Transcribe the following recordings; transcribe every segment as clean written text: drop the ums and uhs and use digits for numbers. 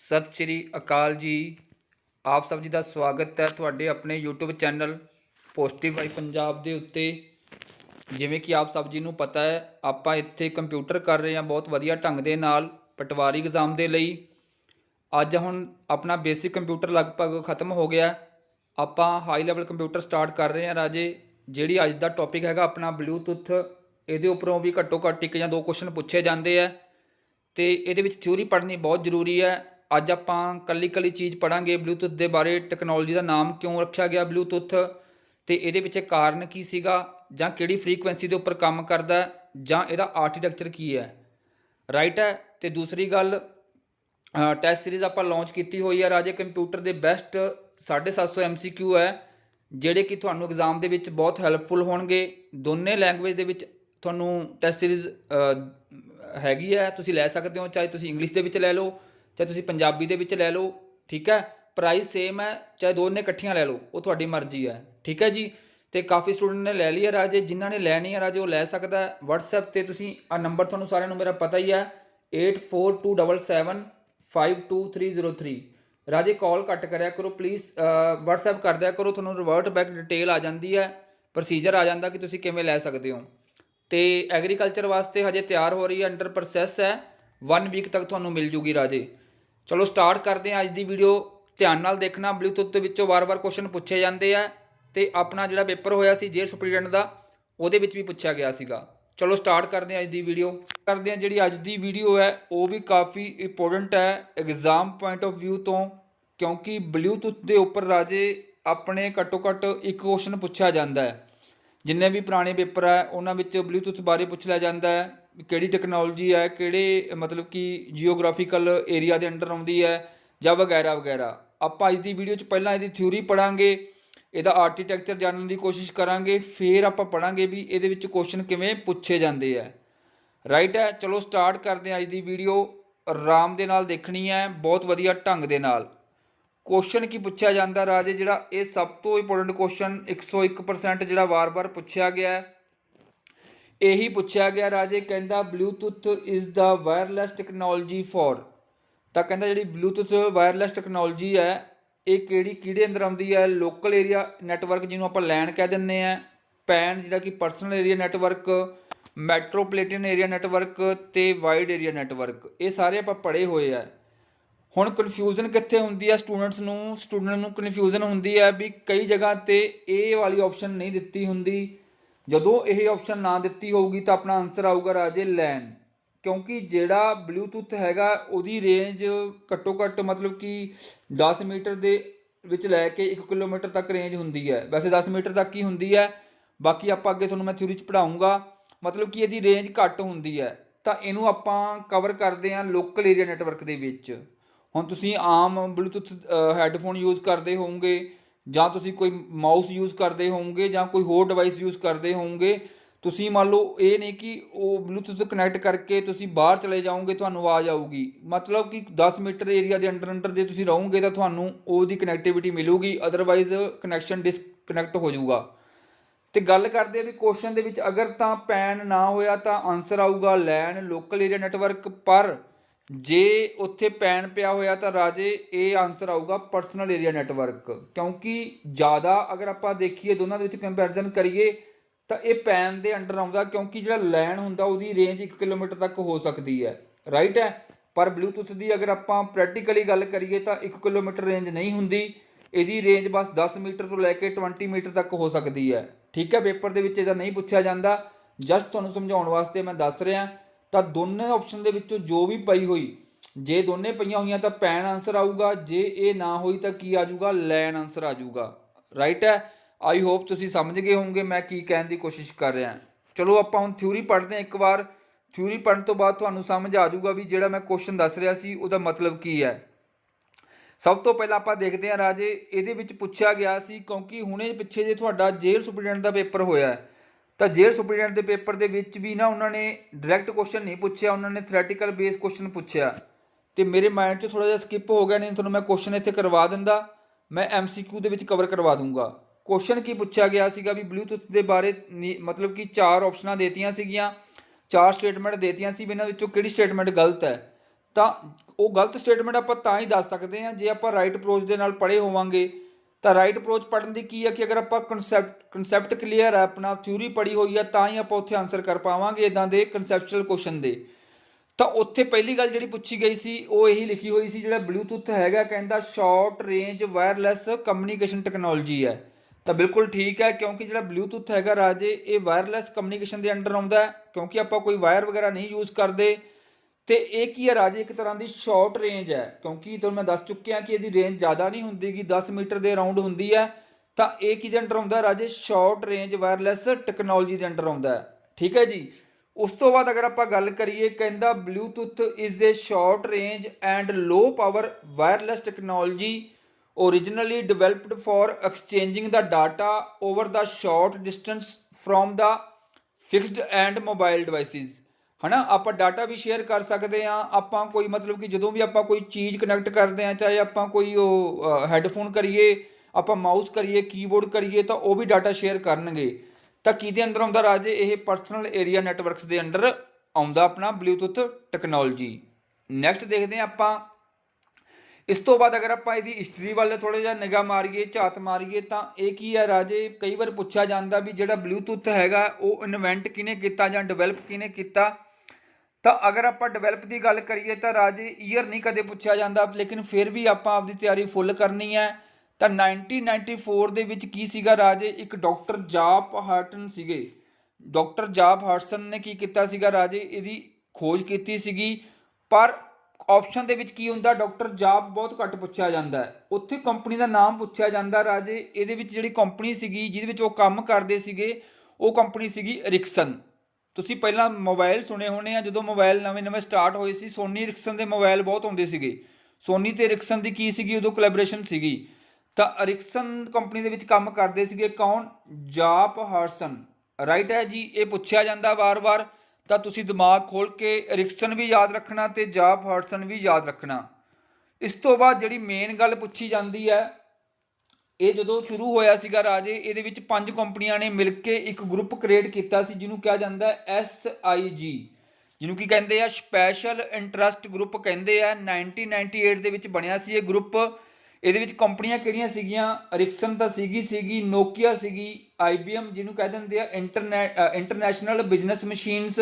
सत श्री अकाल जी। आप सब जी का स्वागत है तुहाडे अपने YouTube channel positive vibe Punjab दे उत्ते। जिवें कि आप सब जी नूं पता है, आपां इत्थे कंप्यूटर कर रहे हैं बहुत वधिया ढंग दे नाल पटवारी एग्जाम दे लई। अज हुण अपना बेसिक कंप्यूटर लगभग खत्म हो गया, आपां हाई लैवल कंप्यूटर स्टार्ट कर रहे हैं राजे। जिहड़ी अज दा टॉपिक हैगा अपना ब्लूटूथ, इहदे उपरों भी घट्टो घट्ट एक जां दो क्वेश्चन पूछे जाते हैं तो ये थ्योरी पढ़नी बहुत जरूरी है। अज आप कली कली चीज़ पढ़ांगे ब्लूटूथ के बारे, टैक्नोलॉजी का नाम क्यों रखा गया ब्लूटूथ, तो ये पिछे कारण की सीगा, जां किहड़ी फ्रीकुएंसी के उपर काम करता है, जां इहदा आर्कीटैक्चर की है। राइट है। तो दूसरी गल, टैस्ट सीरीज़ आप लॉन्च की हुई है राजे। कंप्यूटर के बेस्ट 750 MCQ है जिहड़े कि तुहानूं एग्जाम के बहुत हैल्पफुल होणगे। दोनों लैंगुएज के तुहानूं टैस्ट सीरीज़ हैगी है, तुसीं लै सकते हो। चाहे तुसीं इंग्लिश के लै लो, चाहे तुसीं पंजाबी के लै लो। ठीक है, प्राइस सेम है, चाहे दोनों इकट्ठियां लै लो, वो तुहाडी मर्जी है। ठीक है जी। तो काफ़ी स्टूडेंट ने लै ली है राजे, जिन्होंने लैनी है राजे वो लै सकता है। वट्सएप पर तुसीं नंबर तुहानूं सारिਆਂ ਨੂੰ मेरा पता ही है 8427752303। राजे कॉल घट कराया करो प्लीज़, वट्सएप कर दिया करो, थोड़ा रिवर्ट बैक डिटेल आ जाती है, प्रोसीजर आ जाता कि तुसीं किवें लै सकते हो। तो एग्रीकल्चर वास्ते हजे तैयार हो रही है, अंडर प्रोसैस है, 1 वीक तक तुहानूं मिल जूगी राजे। चलो स्टार्ट करते हैं अज की वीडियो। ध्यान नाल देखना, ब्लूटूथ के विचों बार बार क्वेश्चन पूछे जाते हैं, तो अपना जिहड़ा पेपर होया सी जेल सुपरीडेंट का, वो भी पूछा गया सीगा। चलो स्टार्ट करते हैं अज की वीडियो। करते हैं, जी अज की वीडियो है वो भी काफ़ी इंपोर्टेंट है एग्जाम पॉइंट ऑफ व्यू तो, क्योंकि ब्लूटूथ के उपर राजे अपने घट्टो घट्ट एक क्वेश्चन पूछा जाता है। जिन्ने भी पुराने पेपर है उन्होंने ब्लूटूथ बारे पूछ लिया जाता है, किहड़ी टैक्नोलॉजी है, किहड़े मतलब कि जियोग्राफिकल एरिया के अंडर आउंदी है, ਜਾਂ वगैरह वगैरह। आप अज की वीडियो पहला इसकी थ्योरी पढ़ांगे, ਇਹਦਾ आर्कीटैक्चर जानने की कोशिश करांगे, फिर आप पढ़ांगे भी ये क्वेश्चन किवें पूछे जाते हैं। राइट है। चलो स्टार्ट करते हैं अज की वीडियो। आराम दे नाल देखनी है, बहुत वधिया ढंग दे नाल। क्वेश्चन की पूछा जाता राजे, जिहड़ा ये सब तो इंपोर्टेंट क्वेश्चन 101% जिहड़ा वार वार पूछा गया है, यही पूछा गया राजे। कहता Bluetooth is the wireless technology for, तो कहता जी ब्लूटूथ वायरलैस टैक्नोलॉजी है ये किहड़े अंदर आउंदी है। लोकल एरिया नैटवर्क जिन्होंने आप लैन कह दिंदे हैं, पैन जिहड़ा कि personal area network, metropolitan area network ते वाइड एरिया नैटवर्क, ये सारे आप पढ़े हुए है। हुण कन्फ्यूजन कित्थे हुंदी है स्टूडेंट्स नूं कन्फ्यूजन हुंदी है भी कई जगह ते ए वाली ऑप्शन नहीं दित्ती हुंदी। जदों ये ऑप्शन ना दित्ती होगी तो अपना आंसर आऊगा राजे लैन, क्योंकि जिहड़ा ब्लूटूथ हैगा उहदी रेंज घट्टो घट्ट मतलब कि 10 मीटर दे विच लैके 1 किलोमीटर तक रेंज हुंदी है। वैसे 10 मीटर तक ही हुंदी है, बाकी आपां अगे तुहानूं मैं थ्योरी च पढ़ाऊँगा। मतलब कि इहदी रेंज घट हुंदी है, तो इहनूं आपां कवर करते हैं लोकल एरिया नैटवर्क दे विच। हुण तुसीं आम ब्लूटूथ हैडफोन यूज़ करते होवोगे, जां तुसीं कोई माउस यूज़ करते होवोगे, जां कोई होर डिवाइस यूज़ करते होवोगे। तुसीं मान लो ये नहीं कि वो ब्लूटूथ कनैक्ट करके तुसीं बाहर चले जाओगे तुहानूं आवाज़ आऊगी, मतलब कि 10 मीटर एरिया के अंडर जे तुसीं रहोगे तो तुहानूं ओहदी कनैक्टिविटी मिलूगी, अदरवाइज कनैक्शन डिसकनैक्ट हो जाऊगा। तो गल करते भी क्वेश्चन के विच अगर तो पैन ना होया तो आंसर आऊगा लैन लोकल एरिया नैटवर्क, पर जे उत्थे पैन पिया होया तो राजे ये आंसर आऊगा परसनल एरिया नैटवर्क। क्योंकि ज़्यादा अगर आप देखिए दोनों के कंपैरिजन करिए तो ये पैन के अंडर आउंदा, क्योंकि जो लैन होंदा उहदी रेंज 1 किलोमीटर तक हो सकती है। राइट है। पर ब्लूटूथ की अगर आप प्रैक्टिकली गल करिए तो 1 किलोमीटर रेंज नहीं होंदी, इसकी रेंज बस 10 मीटर तो लैके 20 मीटर तक हो सकती है। ठीक है, पेपर के विच इहदा नहीं पूछा जाता, जस्ट तुहानूं समझाउण वास्ते मैं दस रहा। तो दोनों ऑप्शन के विचों जो भी पई हुई, जे दोनों पईयां होईयां तो पैन आंसर आऊगा, जे ये ना हुई तो की आ जाऊगा लैन आंसर आ जाऊगा। राइट है। आई होप तुसीं समझ गए होंगे मैं की कहण की कोशिश कर रहा। चलो आपां हुण थ्योरी पढ़ते हैं एक बार। थ्योरी पढ़न तो बाद तुहानूं समझ आ जाऊगा भी जिहड़ा मैं क्वेश्चन दस रहा सी उहदा मतलब की है। सब तो पहला आप देखते हैं राजे, ये पूछा गया सी क्योंकि हुणे पिछे जे तुहाडा जेल सुपरीडेंट का पेपर होया, तो जेल सुपरीडेंट के पेपर के विच भी ना उन्होंने डायरैक्ट क्वेश्चन नहीं पूछा, उन्होंने थ्रैटिकल बेस क्वेश्चन पूछा। तो मेरे माइंड च थोड़ा जिहा स्किप हो गया, नहीं तो मैं क्वेश्चन इत्थे करवा दिंदा, मैं MCQ के कवर करवा दूंगा। क्वेश्चन की पूछा गया सीगा भी ब्लूटूथ के बारे, मतलब कि 4 ऑप्शन देतियां सीगियां, 4 स्टेटमेंट देतियां सी, इन्हां विचों किहड़ी स्टेटमेंट गलत है। ਤਾਂ ਉਹ ਗਲਤ ਸਟੇਟਮੈਂਟ ਆਪਾਂ ਤਾਂ ਹੀ ਦੱਸ ਸਕਦੇ ਹਾਂ ਜੇ ਆਪਾਂ ਰਾਈਟ ਅਪਰੋਚ ਦੇ ਨਾਲ ਪੜ੍ਹੇ ਹੋਵਾਂਗੇ। ਤਾਂ ਰਾਈਟ ਅਪਰੋਚ ਪੜ੍ਹਨ ਦੀ ਕੀ ਹੈ ਕਿ ਅਗਰ ਆਪਾਂ ਕਨਸੈਪਟ ਕਲੀਅਰ ਹੈ, ਆਪਣਾ ਥਿਊਰੀ ਪੜ੍ਹੀ ਹੋਈ ਹੈ, ਤਾਂ ਹੀ ਆਪਾਂ ਉੱਥੇ ਆਨਸਰ ਕਰ ਪਾਵਾਂਗੇ ਇੱਦਾਂ ਦੇ ਕਨਸੈਪਚੁਅਲ ਕੁਐਸਚਨ ਦੇ। ਤਾਂ ਉੱਥੇ ਪਹਿਲੀ ਗੱਲ ਜਿਹੜੀ ਪੁੱਛੀ ਗਈ ਸੀ ਉਹ ਇਹੀ ਲਿਖੀ ਹੋਈ ਸੀ, ਜਿਹੜਾ ਬਲੂਟੁੱਥ ਹੈਗਾ ਕਹਿੰਦਾ short range wireless communication technology ਹੈ। ਤਾਂ ਬਿਲਕੁਲ ਠੀਕ ਹੈ, ਕਿਉਂਕਿ ਜਿਹੜਾ ਬਲੂਟੁੱਥ ਹੈਗਾ ਰਾਜੇ ਇਹ ਵਾਇਰਲੈਸ ਕਮਿਊਨੀਕੇਸ਼ਨ ਦੇ ਅੰਡਰ ਆਉਂਦਾ ਹੈ, ਕਿਉਂਕਿ ਆਪਾਂ ਕੋਈ ਵਾਇਰ ਵਗੈਰਾ ਨਹੀਂ ਯੂਜ਼ ਕਰਦੇ। ਤੇ ਇਹ ਕੀ ਹੈ ਰਾਜੇ, ਇੱਕ ਤਰ੍ਹਾਂ ਦੀ ਸ਼ਾਰਟ ਰੇਂਜ ਹੈ, ਕਿਉਂਕਿ ਤੁਹਾਨੂੰ ਮੈਂ ਦੱਸ ਚੁੱਕਿਆ ਕਿ ਇਹਦੀ ਰੇਂਜ ਜ਼ਿਆਦਾ ਨਹੀਂ ਹੁੰਦੀ ਗੀ, 10 ਮੀਟਰ ਦੇ ਅਰਾਊਂਡ ਹੁੰਦੀ ਹੈ। ਤਾਂ ਇਹ ਕਿਹਦੇ ਅੰਡਰ ਆਉਂਦਾ ਰਾਜੇ, ਸ਼ਾਰਟ ਰੇਂਜ ਵਾਇਰਲੈਸ ਟੈਕਨੋਲੋਜੀ ਦੇ ਅੰਡਰ ਆਉਂਦਾ ਹੈ। ਠੀਕ ਹੈ ਜੀ। ਉਸ ਤੋਂ ਬਾਅਦ ਅਗਰ ਆਪਾਂ ਗੱਲ ਕਰੀਏ, ਕਹਿੰਦਾ Bluetooth is a short range and low power wireless technology originally developed for exchanging the data over the short distance from the fixed and mobile devices। ਹੈ ਨਾ, ਆਪਾਂ ਡਾਟਾ ਵੀ ਸ਼ੇਅਰ ਕਰ ਸਕਦੇ ਹਾਂ। ਆਪਾਂ ਕੋਈ ਮਤਲਬ ਕਿ ਜਦੋਂ ਵੀ ਆਪਾਂ ਕੋਈ ਚੀਜ਼ ਕਨੈਕਟ ਕਰਦੇ ਹਾਂ, ਚਾਹੇ ਆਪਾਂ ਕੋਈ ਉਹ ਹੈੱਡਫੋਨ ਕਰੀਏ, ਆਪਾਂ ਮਾਊਸ ਕਰੀਏ, ਕੀਬੋਰਡ ਕਰੀਏ, ਤਾਂ ਉਹ ਵੀ ਡਾਟਾ ਸ਼ੇਅਰ ਕਰਨਗੇ। ਤਾਂ ਕਿਹਦੇ ਅੰਦਰ ਆਉਂਦਾ ਰਾਜੇ, ਇਹ ਪਰਸਨਲ ਏਰੀਆ ਨੈਟਵਰਕਸ ਦੇ ਅੰਡਰ ਆਉਂਦਾ ਆਪਣਾ ਬਲੂਟੁੱਥ ਟੈਕਨੋਲੋਜੀ। ਨੈਕਸਟ ਦੇਖਦੇ ਹਾਂ ਆਪਾਂ। ਇਸ ਤੋਂ ਬਾਅਦ ਅਗਰ ਆਪਾਂ ਇਹਦੀ ਹਿਸਟਰੀ ਵੱਲ ਥੋੜ੍ਹਾ ਜਿਹਾ ਨਿਗਾਹ ਮਾਰੀਏ, ਝਾਤ ਮਾਰੀਏ, ਤਾਂ ਇਹ ਕੀ ਹੈ ਰਾਜੇ, ਕਈ ਵਾਰ ਪੁੱਛਿਆ ਜਾਂਦਾ ਵੀ ਜਿਹੜਾ ਬਲੂਟੁੱਥ ਹੈਗਾ ਉਹ ਇਨਵੈਂਟ ਕਿਹਨੇ ਕੀਤਾ ਜਾਂ ਡਿਵੈਲਪ ਕਿਹਨੇ ਕੀਤਾ। ਤਾਂ ਅਗਰ ਆਪਾਂ ਡਿਵੈਲਪ ਦੀ ਗੱਲ ਕਰੀਏ ਤਾਂ ਰਾਜੇ ਈਅਰ ਨਹੀਂ ਕਦੇ ਪੁੱਛਿਆ ਜਾਂਦਾ, ਲੇਕਿਨ ਫਿਰ ਵੀ ਆਪਾਂ ਆਪਦੀ ਤਿਆਰੀ ਫੁੱਲ ਕਰਨੀ ਹੈ। ਤਾਂ 1994 ਦੇ ਵਿੱਚ ਕੀ ਸੀਗਾ ਰਾਜੇ, ਇੱਕ ਡਾਕਟਰ ਜਾਪ ਹਾਰਟਨ ਸੀਗੇ। ਡਾਕਟਰ ਜਾਪ ਹਾਰਟਸਨ ਨੇ ਕੀ ਕੀਤਾ ਸੀਗਾ ਰਾਜੇ, ਇਹਦੀ ਖੋਜ ਕੀਤੀ ਸੀਗੀ। ਪਰ ਆਪਸ਼ਨ ਦੇ ਵਿੱਚ ਕੀ ਹੁੰਦਾ, ਡਾਕਟਰ ਜਾਪ ਬਹੁਤ ਘੱਟ ਪੁੱਛਿਆ ਜਾਂਦਾ ਹੈ, ਉੱਥੇ ਕੰਪਨੀ ਦਾ ਨਾਮ ਪੁੱਛਿਆ ਜਾਂਦਾ ਰਾਜੇ। ਇਹਦੇ ਵਿੱਚ ਜਿਹੜੀ ਕੰਪਨੀ ਸੀਗੀ ਜਿਹਦੇ ਵਿੱਚ ਉਹ ਕੰਮ ਕਰਦੇ ਸੀਗੇ, ਉਹ ਕੰਪਨੀ ਸੀਗੀ ਐਰਿਕਸਨ। ਤੁਸੀਂ ਪਹਿਲਾਂ ਮੋਬਾਈਲ ਸੁਣੇ ਹੋਣੇ ਆ, ਜਦੋਂ ਮੋਬਾਈਲ ਨਵੇਂ ਸਟਾਰਟ ਹੋਏ ਸੀ, ਸੋਨੀ ਐਰਿਕਸਨ ਦੇ ਮੋਬਾਈਲ ਬਹੁਤ ਆਉਂਦੇ ਸੀਗੇ। ਸੋਨੀ ਤੇ ਐਰਿਕਸਨ ਦੀ ਕੀ ਸੀਗੀ ਉਦੋਂ ਕੋਲੈਬੋਰੇਸ਼ਨ ਸੀਗੀ। ਤਾਂ ਐਰਿਕਸਨ ਕੰਪਨੀ ਦੇ ਵਿੱਚ ਕੰਮ ਕਰਦੇ ਸੀਗੇ ਕੌਣ, ਜਾਪ ਹਾਰਟਸਨ। ਰਾਈਟ ਹੈ ਜੀ। ਇਹ ਪੁੱਛਿਆ ਜਾਂਦਾ ਵਾਰ-ਵਾਰ, ਤਾਂ ਤੁਸੀਂ ਦਿਮਾਗ ਖੋਲ ਕੇ ਐਰਿਕਸਨ ਵੀ ਯਾਦ ਰੱਖਣਾ ਤੇ ਜਾਪ ਹਾਰਟਸਨ ਵੀ ਯਾਦ ਰੱਖਣਾ। ਇਸ ਤੋਂ ਬਾਅਦ ਜਿਹੜੀ ਮੇਨ ਗੱਲ ਪੁੱਛੀ ਜਾਂਦੀ ਹੈ, ਇਹ ਜਦੋਂ ਸ਼ੁਰੂ ਹੋਇਆ ਸੀਗਾ ਰਾਜੇ, ਇਹਦੇ ਵਿੱਚ 5 ਕੰਪਨੀਆਂ ਨੇ ਮਿਲ ਕੇ ਇੱਕ ਗਰੁੱਪ ਕ੍ਰੀਏਟ ਕੀਤਾ ਸੀ, ਜਿਹਨੂੰ ਕਿਹਾ ਜਾਂਦਾ SIG, ਜਿਹਨੂੰ ਕੀ ਕਹਿੰਦੇ ਆ, ਸਪੈਸ਼ਲ ਇੰਟਰਸਟ ਗਰੁੱਪ ਕਹਿੰਦੇ ਆ। 1998 ਦੇ ਵਿੱਚ ਬਣਿਆ ਸੀ ਇਹ ਗਰੁੱਪ। ਇਹਦੇ ਵਿੱਚ ਕੰਪਨੀਆਂ ਕਿਹੜੀਆਂ ਸੀਗੀਆਂ, ਐਰਿਕਸਨ ਤਾਂ ਸੀਗੀ, ਨੋਕੀਆ ਸੀਗੀ, IBM ਜਿਹਨੂੰ ਕਹਿ ਦਿੰਦੇ ਆ international business machines,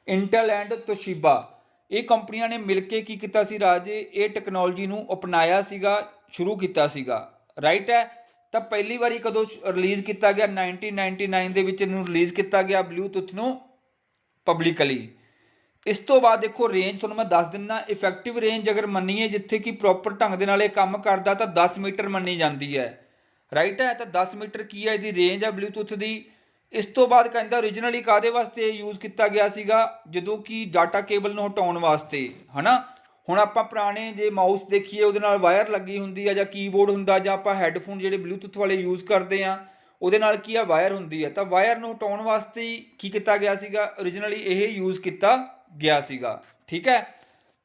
Intel and Toshiba. ਇਹ ਕੰਪਨੀਆਂ ਨੇ ਮਿਲ ਕੇ ਕੀ ਕੀਤਾ ਸੀ ਰਾਜੇ, ਇਹ ਟੈਕਨੋਲੋਜੀ ਨੂੰ ਅਪਣਾਇਆ ਸੀਗਾ, ਸ਼ੁਰੂ ਕੀਤਾ ਸੀਗਾ। ਰਾਈਟ ਹੈ। ਤਾਂ ਪਹਿਲੀ ਵਾਰੀ ਕਦੋਂ ਰਿਲੀਜ਼ ਕੀਤਾ ਗਿਆ, 1999 ਦੇ ਵਿੱਚ ਇਹਨੂੰ ਰਿਲੀਜ਼ ਕੀਤਾ ਗਿਆ ਬਲੂਟੁੱਥ ਨੂੰ ਪਬਲਿਕਲੀ। ਇਸ ਤੋਂ ਬਾਅਦ ਦੇਖੋ ਰੇਂਜ ਤੁਹਾਨੂੰ ਮੈਂ ਦੱਸ ਦਿੰਦਾ। ਇਫੈਕਟਿਵ ਰੇਂਜ ਅਗਰ ਮੰਨੀਏ, ਜਿੱਥੇ ਕਿ ਪ੍ਰੋਪਰ ਢੰਗ ਦੇ ਨਾਲ ਇਹ ਕੰਮ ਕਰਦਾ, ਤਾਂ 10 ਮੀਟਰ ਮੰਨੀ ਜਾਂਦੀ ਹੈ। ਰਾਈਟ ਹੈ। ਤਾਂ 10 ਮੀਟਰ ਕੀ ਹੈ, ਇਹਦੀ ਰੇਂਜ ਹੈ ਬਲੂਟੁੱਥ ਦੀ। ਇਸ ਤੋਂ ਬਾਅਦ ਕਹਿੰਦਾ ਓਰੀਜਨਲੀ ਕਾਹਦੇ ਵਾਸਤੇ ਯੂਜ਼ ਕੀਤਾ ਗਿਆ ਸੀਗਾ, ਜਦੋਂ ਕਿ ਡਾਟਾ ਕੇਬਲ ਨੂੰ ਹਟਾਉਣ ਵਾਸਤੇ, ਹੈ ਨਾ। ਹੁਣ ਆਪਾਂ ਪੁਰਾਣੇ ਜੇ ਮਾਊਸ ਦੇਖੀਏ, ਉਹਦੇ ਨਾਲ ਵਾਇਰ ਲੱਗੀ ਹੁੰਦੀ ਆ, ਜਾਂ ਕੀਬੋਰਡ ਹੁੰਦਾ, ਜਾਂ ਆਪਾਂ ਹੈੱਡਫੋਨ ਜਿਹੜੇ ਬਲੂਟੁੱਥ ਵਾਲੇ ਯੂਜ਼ ਕਰਦੇ ਆ, ਉਹਦੇ ਨਾਲ ਕੀ ਆ, ਵਾਇਰ ਹੁੰਦੀ ਹੈ। ਤਾਂ ਵਾਇਰ ਨੂੰ ਹਟਾਉਣ ਵਾਸਤੇ ਹੀ ਕੀ ਕੀਤਾ ਗਿਆ ਸੀਗਾ, ਓਰੀਜਨਲੀ ਇਹ ਯੂਜ਼ ਕੀਤਾ ਗਿਆ ਸੀਗਾ। ਠੀਕ ਹੈ।